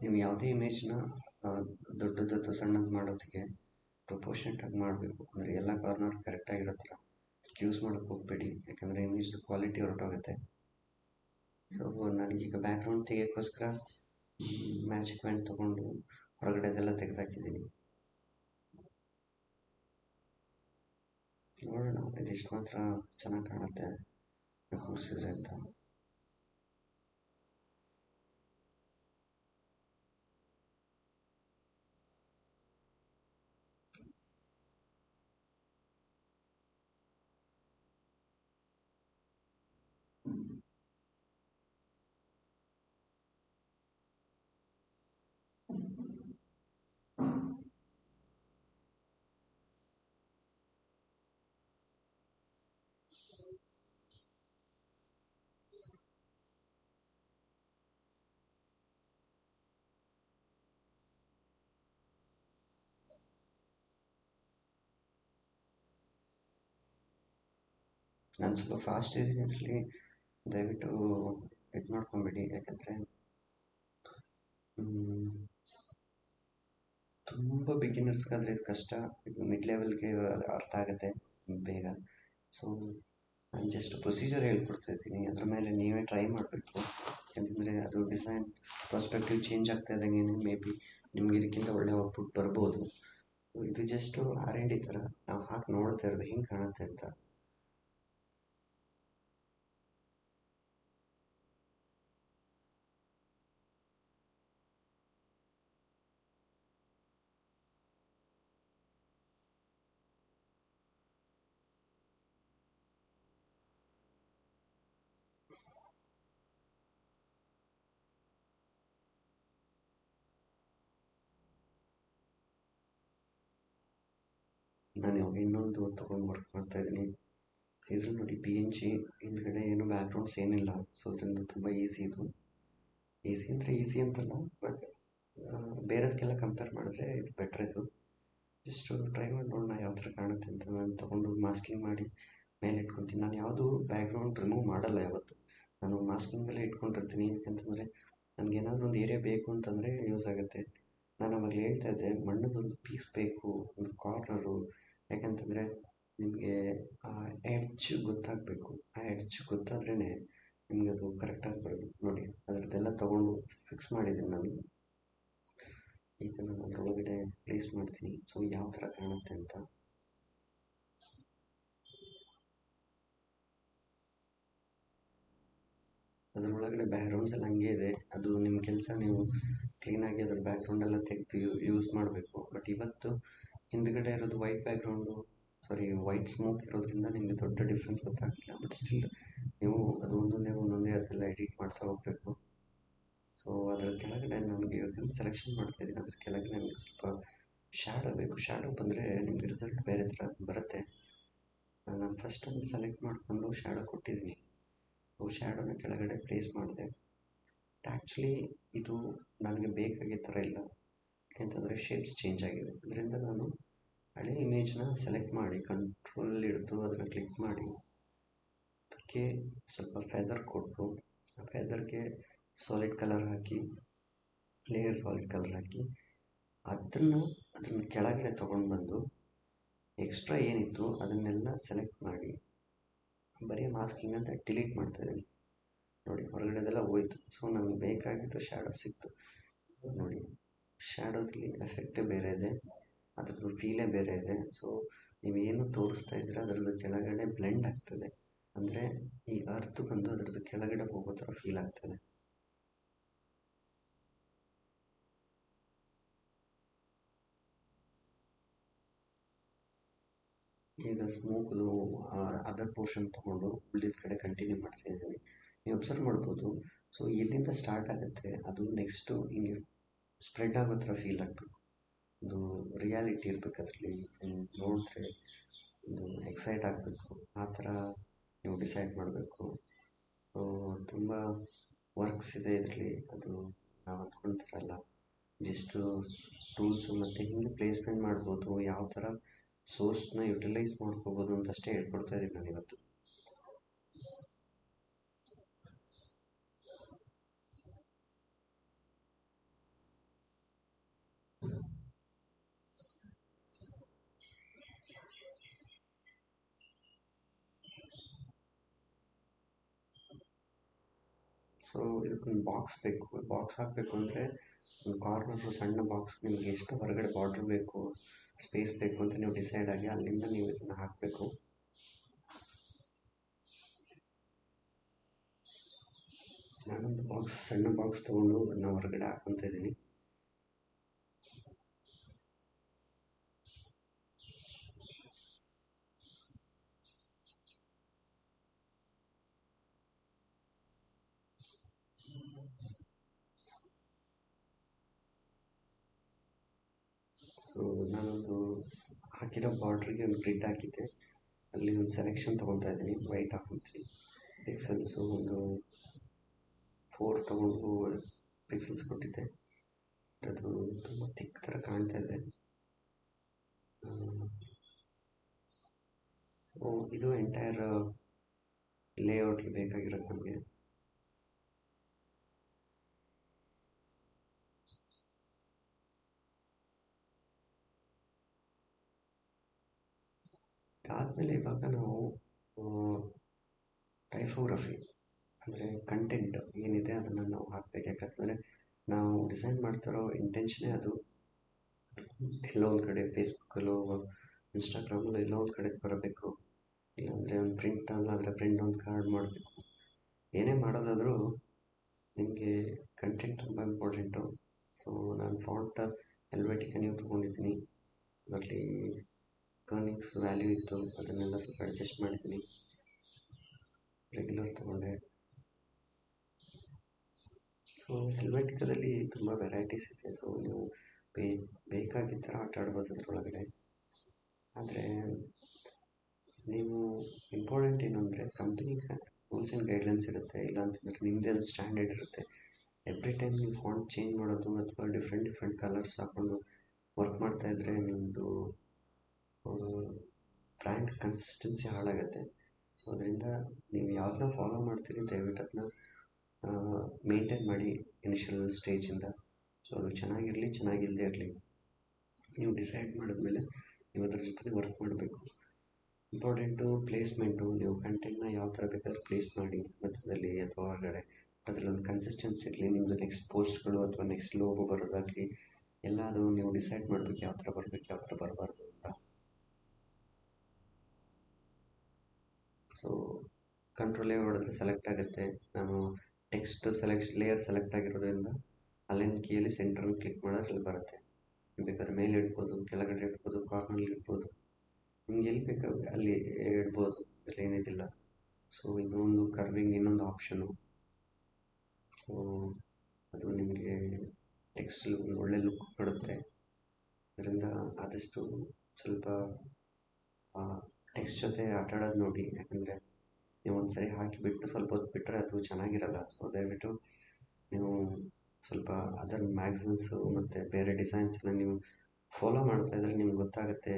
ನೀವು ಯಾವುದೇ ಇಮೇಜ್ನ ದೊಡ್ಡದು ಸಣ್ಣದು ಮಾಡೋದಕ್ಕೆ ಪ್ರಪೋರ್ಷನೇಟಾಗಿ ಮಾಡಬೇಕು. ಅಂದರೆ ಎಲ್ಲ ಕಾರ್ನರ್ ಕರೆಕ್ಟಾಗಿರೋ ಥರ ಯೂಸ್ ಮಾಡೋಕ್ಕೆ ಹೋಗಬೇಡಿ, ಯಾಕಂದರೆ ಇಮೇಜ್ ಕ್ವಾಲಿಟಿ ಹೊರಟೋಗುತ್ತೆ. ಸೊ ನನಗೀಗ ಬ್ಯಾಕ್ಗ್ರೌಂಡ್ ತೆಗಿಯೋಕ್ಕೋಸ್ಕರ ಮ್ಯಾಜಿಕ್ ಬ್ಯಾಂಡ್ ತೊಗೊಂಡು ಹೊರಗಡೆದೆಲ್ಲ ತೆಗೆದಾಕಿದ್ದೀನಿ. ನೋಡೋಣ ಇದೆಷ್ಟು ಮಾತ್ರ ಚೆನ್ನಾಗಿ ಕಾಣುತ್ತೆ ಕೂರಿಸಿದ್ರೆ ಅಂತ. ನಾನು ಸ್ವಲ್ಪ ಫಾಸ್ಟ್ ಇದ್ದೀನಿ ಅದರಲ್ಲಿ, ದಯವಿಟ್ಟು ಇದು ಮಾಡ್ಕೊಂಬೇಡಿ. ಯಾಕಂದರೆ ತುಂಬ ಬಿಗಿನರ್ಸ್ಗಾದರೆ ಇದು ಕಷ್ಟ, ಇದು ಮಿಡ್ ಲೆವೆಲ್ಗೆ ಅರ್ಥ ಆಗುತ್ತೆ ಬೇಗ. ಸೊ ನಾನು ಜಸ್ಟ್ ಪ್ರೊಸೀಜರ್ ಹೇಳ್ಕೊಡ್ತಾ ಇದ್ದೀನಿ, ಅದ್ರ ಮೇಲೆ ನೀವೇ ಟ್ರೈ ಮಾಡಬೇಕು. ಯಾಕಂತಂದರೆ ಅದು ಡಿಸೈನ್ ಪರ್ಸ್ಪೆಕ್ಟಿವ್ ಚೇಂಜ್ ಆಗ್ತಾ ಇದ್ದಂಗೆ ಮೇ ಬಿ ನಿಮ್ಗೆ ಇದಕ್ಕಿಂತ ಒಳ್ಳೆ ಔಟ್ಪುಟ್ ಬರ್ಬೋದು. ಇದು ಜಸ್ಟು R&D ಥರ ನಾವು ಹಾಕಿ ನೋಡ್ತಾ ಇರೋದು ಹೆಂಗೆ ಕಾಣುತ್ತೆ ಅಂತ. ನಾನು ಇವಾಗ ಇನ್ನೊಂದು ತೊಗೊಂಡು ವರ್ಕ್ ಮಾಡ್ತಾಯಿದ್ದೀನಿ. ಇದ್ರಲ್ಲಿ ನೋಡಿ PNG ಹಿಂದ್ಗಡೆ ಏನು ಬ್ಯಾಕ್ಗ್ರೌಂಡ್ಸ್ ಏನಿಲ್ಲ. ಸೊ ಅದರಿಂದ ತುಂಬ ಈಸಿ ಇದು. ಈಸಿ ಅಂದರೆ ಈಸಿ ಅಂತಲ್ಲ, ಬಟ್ ಬೇರೆದಕ್ಕೆಲ್ಲ ಕಂಪೇರ್ ಮಾಡಿದ್ರೆ ಇದು ಬೆಟ್ರ್ ಇದು. ಜಸ್ಟ್ ಟ್ರೈ ಮಾಡಿ ನೋಡೋಣ ಯಾವ ಥರ ಕಾಣುತ್ತೆ ಅಂತ. ನಾನು ತೊಗೊಂಡು ಮಾಸ್ಕಿಂಗ್ ಮಾಡಿ ಮೇಲೆ ಇಟ್ಕೊತೀನಿ. ನಾನು ಯಾವುದು ಬ್ಯಾಕ್ಗ್ರೌಂಡ್ ರಿಮೂವ್ ಮಾಡಲ್ಲ ಯಾವತ್ತು. ನಾನು ಮಾಸ್ಕಿಂಗ್ ಮೇಲೆ ಇಟ್ಕೊಂಡಿರ್ತೀನಿ. ಯಾಕಂತಂದರೆ ನನಗೇನಾದರೂ ಒಂದು ಏರಿಯಾ ಬೇಕು ಅಂತಂದರೆ ಯೂಸ್ ಆಗುತ್ತೆ. ನಾನು ಅವಾಗ ಹೇಳ್ತಾ ಇದ್ದೆ, ಮಣ್ಣದೊಂದು ಪೀಸ್ ಬೇಕು, ಒಂದು ಕಾರ್ನರು. ಯಾಕಂತಂದರೆ ನಿಮಗೆ ಆ ಎಡ್ಜ್ ಗೊತ್ತಾಗಬೇಕು. ಆ ಎಡ್ಜ್ ಗೊತ್ತಾದ್ರೇ ನಿಮಗೆ ಅದು ಕರೆಕ್ಟಾಗಿ ಬರೋದು. ನೋಡಿ ಅದರದ್ದೆಲ್ಲ ತೊಗೊಂಡು ಫಿಕ್ಸ್ ಮಾಡಿದ್ದೀನಿ ನಾನು. ಈಗ ನಾನು ಅದರೊಳಗಡೆ ಪ್ಲೇಸ್ ಮಾಡ್ತೀನಿ, ಸೊ ಯಾವ ಥರ ಕಾಣುತ್ತೆ ಅಂತ. ಅದರೊಳಗಡೆ ಬ್ಯಾಕ್ಗ್ರೌಂಡ್ಸ್ ಎಲ್ಲ ಹಂಗೆ ಇದೆ. ಅದು ನಿಮ್ಮ ಕೆಲಸ, ನೀವು ಕ್ಲೀನಾಗಿ ಅದ್ರ ಬ್ಯಾಕ್ಗ್ರೌಂಡ್ ಎಲ್ಲ ತೆಗೆದು ಯೂಸ್ ಮಾಡಬೇಕು. ಬಟ್ ಇವತ್ತು ಹಿಂದ್ಗಡೆ ಇರೋದು ವೈಟ್ ಬ್ಯಾಕ್ಗ್ರೌಂಡು, ಸಾರಿ ವೈಟ್ ಸ್ಮೋಕ್ ಇರೋದ್ರಿಂದ ನಿಮಗೆ ದೊಡ್ಡ ಡಿಫ್ರೆನ್ಸ್ ಗೊತ್ತಾಗಲಿಲ್ಲ. ಬಟ್ ಸ್ಟಿಲ್ ನೀವು ಅದು ಒಂದೊಂದೇ ಅದೆಲ್ಲ ಎಡಿಟ್ ಮಾಡ್ತಾ ಹೋಗಬೇಕು. ಸೊ ಅದರ ಕೆಳಗಡೆ ನನಗೆ ಇವಾಗ ಸೆಲೆಕ್ಷನ್ ಮಾಡ್ತಾಯಿದ್ದೀನಿ. ಅದ್ರ ಕೆಳಗಡೆ ನನಗೆ ಸ್ವಲ್ಪ ಶ್ಯಾಡೋ ಬೇಕು. ಶ್ಯಾಡೋ ಬಂದರೆ ನಿಮಗೆ ರಿಸಲ್ಟ್ ಬೇರೆ ಥರ ಬರುತ್ತೆ. ನಾನು ಫಸ್ಟ್ ಒಂದು ಸೆಲೆಕ್ಟ್ ಮಾಡಿಕೊಂಡು ಶ್ಯಾಡೋ ಕೊಟ್ಟಿದ್ದೀನಿ. ಶ್ಯಾಡೋನ ಕೆಳಗಡೆ ಪ್ಲೇಸ್ ಮಾಡಿದೆ. ಆ್ಯಕ್ಚುಲಿ ಇದು ನನಗೆ ಬೇಕಾಗಿದ್ದ ಥರ ಇಲ್ಲ, ಯಾಕೆಂತಂದರೆ ಶೇಪ್ಸ್ ಚೇಂಜ್ ಆಗಿದೆ. ಅದರಿಂದ ನಾನು ಹಳೆ ಇಮೇಜ್ನ ಸೆಲೆಕ್ಟ್ ಮಾಡಿ ಕಂಟ್ರೋಲ್ ಹಿಡಿದು ಅದನ್ನು ಕ್ಲಿಕ್ ಮಾಡಿ ಅದಕ್ಕೆ ಸ್ವಲ್ಪ ಫೆದರ್ ಕೊಟ್ಟು ಆ ಫೆದರ್ಗೆ ಸಾಲಿಡ್ ಕಲರ್ ಹಾಕಿ, ಲೇಯರ್ ಸಾಲಿಡ್ ಕಲರ್ ಹಾಕಿ ಅದನ್ನು ಕೆಳಗಡೆ ತೊಗೊಂಡು ಬಂದು ಎಕ್ಸ್ಟ್ರಾ ಏನಿತ್ತು ಅದನ್ನೆಲ್ಲ ಸೆಲೆಕ್ಟ್ ಮಾಡಿ ಬರೀ ಮಾಸ್ಕಿಂಗ್ ಅಂತ ಡಿಲೀಟ್ ಮಾಡ್ತಾಯಿದ್ದೀನಿ. ನೋಡಿ ಹೊರಗಡೆದೆಲ್ಲ ಹೋಯ್ತು. ಸೊ ನಮಗೆ ಬೇಕಾಗಿದ್ದು ಶ್ಯಾಡೋ ಸಿಕ್ತು. ನೋಡಿ ಶ್ಯಾಡೋದಲ್ಲಿ ಎಫೆಕ್ಟೇ ಬೇರೆ ಇದೆ, ಅದರದ್ದು ಫೀಲೇ ಬೇರೆ ಇದೆ. ಸೊ ನೀವೇನು ತೋರಿಸ್ತಾ ಇದ್ದೀರಾ ಅದರದ್ದು ಕೆಳಗಡೆ ಬ್ಲೆಂಡ್ ಆಗ್ತದೆ, ಅಂದರೆ ಈ ಅರ್ತ್ ಬಂದು ಅದರದ್ದು ಕೆಳಗಡೆ ಹೋಗೋ ಥರ ಫೀಲ್ ಆಗ್ತದೆ. ಈಗ ಸ್ಮೋಕ್ದು ಅದರ್ ಪೋರ್ಷನ್ ತೊಗೊಂಡು ಉಳಿದ ಕಡೆ ಕಂಟಿನ್ಯೂ ಮಾಡ್ತಾಯಿದ್ದೀನಿ. ನೀವು ಅಬ್ಸರ್ವ್ ಮಾಡ್ಬೋದು. ಸೊ ಎಲ್ಲಿಂದ ಸ್ಟಾರ್ಟ್ ಆಗುತ್ತೆ ಅದು ನೆಕ್ಸ್ಟು ಹಿಂಗೆ ಸ್ಪ್ರೆಡ್ ಆಗೋ ಥರ ಫೀಲ್ ಆಗಬೇಕು. ಒಂದು ರಿಯಾಲಿಟಿ ಇರಬೇಕು ಅದರಲ್ಲಿ, ನೋಡಿದ್ರೆ ಒಂದು ಎಕ್ಸೈಟ್ ಆಗಬೇಕು. ಆ ಥರ ನೀವು ಡಿಸೈಡ್ ಮಾಡಬೇಕು. ತುಂಬ ವರ್ಕ್ಸ್ ಇದೆ ಇದರಲ್ಲಿ, ಅದು ನಾವು ಅಂದ್ಕೊಳ್ತಾರಲ್ಲ ಜಸ್ಟು ಟೂಲ್ಸು ಮತ್ತು ಹೀಗೆ ಪ್ಲೇಸ್ಮೆಂಟ್ ಮಾಡ್ಬೋದು, ಯಾವ ಥರ ಸೋರ್ಸ್ನ ಯುಟಿಲೈಸ್ ಮಾಡ್ಕೋಬೋದು ಅಂತಷ್ಟೇ ಹೇಳ್ಕೊಡ್ತಾ ಇದ್ದೀನಿ ನಾನು ಇವತ್ತು. ಸೊ ಇದಕ್ಕೊಂದು ಬಾಕ್ಸ್ ಬೇಕು. ಬಾಕ್ಸ್ ಹಾಕಬೇಕು ಅಂದರೆ ಒಂದು ಕಾರ್ನರು ಸಣ್ಣ ಬಾಕ್ಸ್, ನಿಮಗೆ ಎಷ್ಟು ಹೊರಗಡೆ ಬಾರ್ಡ್ರ್ ಬೇಕು, ಸ್ಪೇಸ್ ಬೇಕು ಅಂತ ನೀವು ಡಿಸೈಡ್ ಆಗಿ ಅಲ್ಲಿಂದ ನೀವು ಇದನ್ನು ಹಾಕಬೇಕು. ನಾನೊಂದು ಬಾಕ್ಸ್, ಸಣ್ಣ ಬಾಕ್ಸ್ ತೊಗೊಂಡು ಅದನ್ನ ಹೊರಗಡೆ ಹಾಕ್ಕೊತಾ ಇದ್ದೀನಿ. ಸೊ ನಾನೊಂದು ಹಾಕಿರೋ ಬಾರ್ಡ್ರಿಗೆ ಒಂದು ಗ್ರಿಡ್ ಹಾಕಿದ್ದೆ, ಅಲ್ಲಿ ಒಂದು ಸೆಲೆಕ್ಷನ್ ತೊಗೊತಾ ಇದ್ದೀನಿ. ವೈಟ್ ಹಾಕ್ಕೊತೀನಿ, ಪಿಕ್ಸೆಲ್ಸು ಒಂದು 4 ತೊಗೊಂಡು ಪಿಕ್ಸೆಲ್ಸ್ ಕೊಟ್ಟಿದ್ದೆ. ಅದು ತುಂಬ ಥಿಕ್ ಥರ ಕಾಣ್ತಾ ಇದೆ. ಇದು ಎಂಟೈರ್ ಲೇಔಟ್ಗೆ ಬೇಕಾಗಿರೋದು ನಮಗೆ. ಆದಮೇಲೆ ಇವಾಗ ನಾವು ಟೈಫೋಗ್ರಫಿ ಅಂದರೆ ಕಂಟೆಂಟ್ ಏನಿದೆ ಅದನ್ನು ನಾವು ಹಾಕಬೇಕು. ಯಾಕಂತಂದರೆ ನಾವು ಡಿಸೈನ್ ಮಾಡ್ತಿರೋ ಇಂಟೆನ್ಷನೇ ಅದು ಎಲ್ಲೋ ಒಂದು ಕಡೆ ಫೇಸ್ಬುಕ್ಕಲ್ಲೋ ಇನ್ಸ್ಟಾಗ್ರಾಮಲ್ಲೋ ಎಲ್ಲೋ ಒಂದು ಕಡೆಗೆ ಬರಬೇಕು. ಇಲ್ಲಾಂದರೆ ಒಂದು ಪ್ರಿಂಟ್ ಅಲ್ಲಾದರೆ ಪ್ರಿಂಟ್ ಒಂದು ಕಾರ್ಡ್ ಮಾಡಬೇಕು. ಏನೇ ಮಾಡೋದಾದರೂ ನಿಮಗೆ ಕಂಟೆಂಟ್ ತುಂಬ ಇಂಪಾರ್ಟೆಂಟು. ಸೊ ನಾನು ಫಾಂಟ್ ಹೆಲ್ವೆಟಿಕ ನೀವು ತೊಗೊಂಡಿದ್ದೀನಿ, ಅದರಲ್ಲಿ ಕರ್ನಿಂಗ್ಸ್ ವ್ಯಾಲ್ಯೂ ಇತ್ತು, ಅದನ್ನೆಲ್ಲ ಸ್ವಲ್ಪ ಅಡ್ಜಸ್ಟ್ ಮಾಡಿದ್ದೀನಿ. ರೆಗ್ಯುಲರ್ ತೊಗೊಂಡೆ. ಸೊ ಹೆಲ್ವೆಟಿಕದಲ್ಲಿ ತುಂಬ ವೆರೈಟೀಸ್ ಇದೆ. ಸೊ ನೀವು ಬೇಕಾಗಿದ್ದ ಥರ ಆಟ ಆಡ್ಬೋದು ಅದರೊಳಗಡೆ. ಆದರೆ ನೀವು ಇಂಪಾರ್ಟೆಂಟ್ ಏನು ಅಂದರೆ ಕಂಪ್ನಿಗೆ ರೂಲ್ಸ್ ಆ್ಯಂಡ್ ಗೈಡ್ಲೈನ್ಸ್ ಇರುತ್ತೆ, ಇಲ್ಲ ಅಂತಂದರೆ ನಿಮ್ಮದೇ ಒಂದು ಸ್ಟ್ಯಾಂಡರ್ಡ್ ಇರುತ್ತೆ. ಎವ್ರಿ ಟೈಮ್ ನೀವು ಫಾಂಟ್ ಚೇಂಜ್ ಮಾಡೋದು ಅಥವಾ ಡಿಫ್ರೆಂಟ್ ಕಲರ್ಸ್ ಹಾಕ್ಕೊಂಡು ವರ್ಕ್ ಮಾಡ್ತಾಯಿದ್ರೆ ನಿಮ್ಮದು ಬ್ರ್ಯಾಂಡ್ ಕನ್ಸಿಸ್ಟೆನ್ಸಿ ಹಾಳಾಗುತ್ತೆ. ಸೊ ಅದರಿಂದ ನೀವು ಯಾವ್ದನ್ನ ಫಾಲೋ ಮಾಡ್ತೀರಿ ದಯವಿಟ್ಟು ಅದನ್ನ ಮೇಂಟೈನ್ ಮಾಡಿ ಇನಿಷಿಯಲ್ ಸ್ಟೇಜಿಂದ. ಸೊ ಅದು ಚೆನ್ನಾಗಿರಲಿ ಚೆನ್ನಾಗಿಲ್ಲದೆ ಇರಲಿ, ನೀವು ಡಿಸೈಡ್ ಮಾಡಿದ್ಮೇಲೆ ನೀವು ಅದ್ರ ಜೊತೆ ವರ್ಕ್ ಮಾಡಬೇಕು. ಇಂಪಾರ್ಟೆಂಟು ಪ್ಲೇಸ್ಮೆಂಟು, ನೀವು ಕಂಟೆಂಟ್ನ ಯಾವ ಥರ ಬೇಕಾದ್ರೂ ಪ್ಲೇಸ್ ಮಾಡಿ ಮಧ್ಯದಲ್ಲಿ ಅಥವಾ ಹೊರಗಡೆ, ಅದರಲ್ಲಿ ಒಂದು ಕನ್ಸಿಸ್ಟೆನ್ಸಿ ಇರಲಿ. ನಿಮ್ಮದು ನೆಕ್ಸ್ಟ್ ಪೋಸ್ಟ್ಗಳು ಅಥವಾ ನೆಕ್ಸ್ಟ್ ಲೋಗೋ ಬರೋದಾಗಲಿ ಎಲ್ಲ ಅದು ನೀವು ಡಿಸೈಡ್ ಮಾಡಬೇಕು, ಯಾವ ಥರ ಬರಬೇಕು ಯಾವ ಥರ ಬರಬಾರ್ದು ಅಂತ. ಸೊ ಕಂಟ್ರೋಲೇ ಹೊಡೆದ್ರೆ ಸೆಲೆಕ್ಟ್ ಆಗುತ್ತೆ. ನಾನು ಟೆಕ್ಸ್ಟ್ ಲೇಯರ್ ಸೆಲೆಕ್ಟ್ ಆಗಿರೋದ್ರಿಂದ ಅಲೈನ್ ಕೀಯಲ್ಲಿ ಸೆಂಟ್ರಲ್ಲಿ ಕ್ಲಿಕ್ ಮಾಡಿದ್ರೆ ಅಲ್ಲಿ ಬರುತ್ತೆ. ಬೇಕಾದ್ರೆ ಮೇಲೆ ಇಡ್ಬೋದು, ಕೆಳಗಡೆ ಇಡ್ಬೋದು, ಕಾರ್ನಲ್ಲಿ ಇಡ್ಬೋದು, ನಿಮ್ಗೆ ಎಲ್ಲಿ ಬೇಕಾಗ ಅಲ್ಲಿ ಇಡ್ಬೋದು, ಅದ್ರಲ್ಲಿ ಏನಿದಿಲ್ಲ. ಸೊ ಇದು ಒಂದು ಕರ್ವಿಂಗ್ ಇನ್ನೊಂದು ಆಪ್ಷನು. ಸೊ ಅದು ನಿಮಗೆ ಟೆಕ್ಸ್ಟಲ್ಲಿ ಒಂದು ಒಳ್ಳೆ ಲುಕ್ ಕೊಡುತ್ತೆ. ಅದರಿಂದ ಆದಷ್ಟು ಸ್ವಲ್ಪ ಟೆಕ್ಸ್ಟ್ ಜೊತೆ ಆಟ ಆಡೋದು ನೋಡಿ. ಯಾಕಂದರೆ ನೀವು ಒಂದ್ಸರಿ ಹಾಕಿಬಿಟ್ಟು ಸ್ವಲ್ಪ ಹೊತ್ತು ಬಿಟ್ಟರೆ ಅದು ಚೆನ್ನಾಗಿರಲ್ಲ. ಸೊ ದಯವಿಟ್ಟು ನೀವು ಸ್ವಲ್ಪ ಅದರ್ ಮ್ಯಾಗಝಿನ್ಸು ಮತ್ತು ಬೇರೆ ಡಿಸೈನ್ಸ್ನ ನೀವು ಫಾಲೋ ಮಾಡ್ತಾ ಇದ್ದರೆ ನಿಮ್ಗೆ ಗೊತ್ತಾಗುತ್ತೆ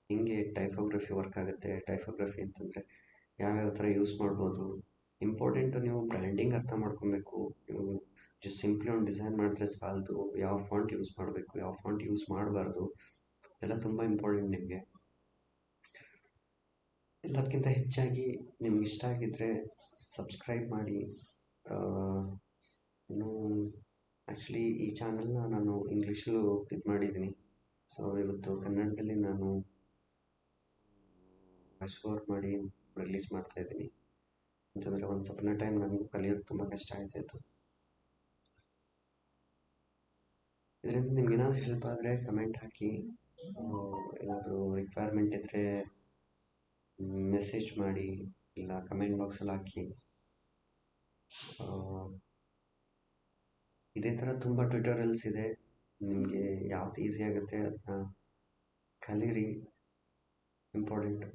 ಹಿಂಗೆ ಟೈಫೋಗ್ರಫಿ ವರ್ಕ್ ಆಗುತ್ತೆ. ಟೈಫೋಗ್ರಫಿ ಅಂತಂದರೆ ಯಾವ್ಯಾವ ಥರ ಯೂಸ್ ಮಾಡ್ಬೋದು. ಇಂಪಾರ್ಟೆಂಟು ನೀವು ಬ್ರ್ಯಾಂಡಿಂಗ್ ಅರ್ಥ ಮಾಡ್ಕೊಬೇಕು. ನೀವು ಜಸ್ಟ್ ಸಿಂಪ್ಲಿ ಒಂದು ಡಿಸೈನ್ ಮಾಡಿದ್ರೆ ಸಾಲದು. ಯಾವ ಫಾಂಟ್ ಯೂಸ್ ಮಾಡಬೇಕು, ಯಾವ ಫಾಂಟ್ ಯೂಸ್ ಮಾಡಬಾರ್ದು, ಎಲ್ಲ ತುಂಬ ಇಂಪಾರ್ಟೆಂಟ್ ನಿಮಗೆ. ಎಲ್ಲದಕ್ಕಿಂತ ಹೆಚ್ಚಾಗಿ ನಿಮ್ಗೆ ಇಷ್ಟ ಆಗಿದ್ದರೆ ಸಬ್ಸ್ಕ್ರೈಬ್ ಮಾಡಿ. ಇನ್ನು ಆ್ಯಕ್ಚುಲಿ ಈ ಚಾನಲ್ನ ನಾನು ಇಂಗ್ಲೀಷಲ್ಲೂ ಇದು ಮಾಡಿದ್ದೀನಿ. ಸೊ ಇವತ್ತು ಕನ್ನಡದಲ್ಲಿ ನಾನು ವಾಯ್ಸ್ ಓವರ್ ಮಾಡಿ ರಿಲೀಸ್ ಮಾಡ್ತಾಯಿದ್ದೀನಿ. ಅಂತಂದರೆ ಒನ್ಸ್ ಅಪಾನ್ ಅ ಟೈಮ್ ನನಗೂ ಕಲಿಯೋಕ್ಕೆ ತುಂಬ ಕಷ್ಟ ಆಗ್ತಾಯಿತ್ತು. ಇದರಿಂದ ನಿಮ್ಗೆ ಏನಾದರೂ ಹೆಲ್ಪ್ ಆದರೆ ಕಮೆಂಟ್ ಹಾಕಿ. ಏನಾದರೂ ರಿಕ್ವೈರ್ಮೆಂಟ್ ಇದ್ದರೆ ಮೆಸೇಜ್ ಮಾಡಿ, ಇಲ್ಲ ಕಮೆಂಟ್ ಬಾಕ್ಸಲ್ಲಿ ಹಾಕಿ. ಇದೇ ಥರ ತುಂಬ ಟ್ಯುಟೋರಿಯಲ್ಸ್ ಇದೆ. ನಿಮಗೆ ಯಾವ್ದು ಈಸಿ ಆಗುತ್ತೆ ಅದನ್ನ ಕಲೀರಿ. ಇಂಪಾರ್ಟೆಂಟ್.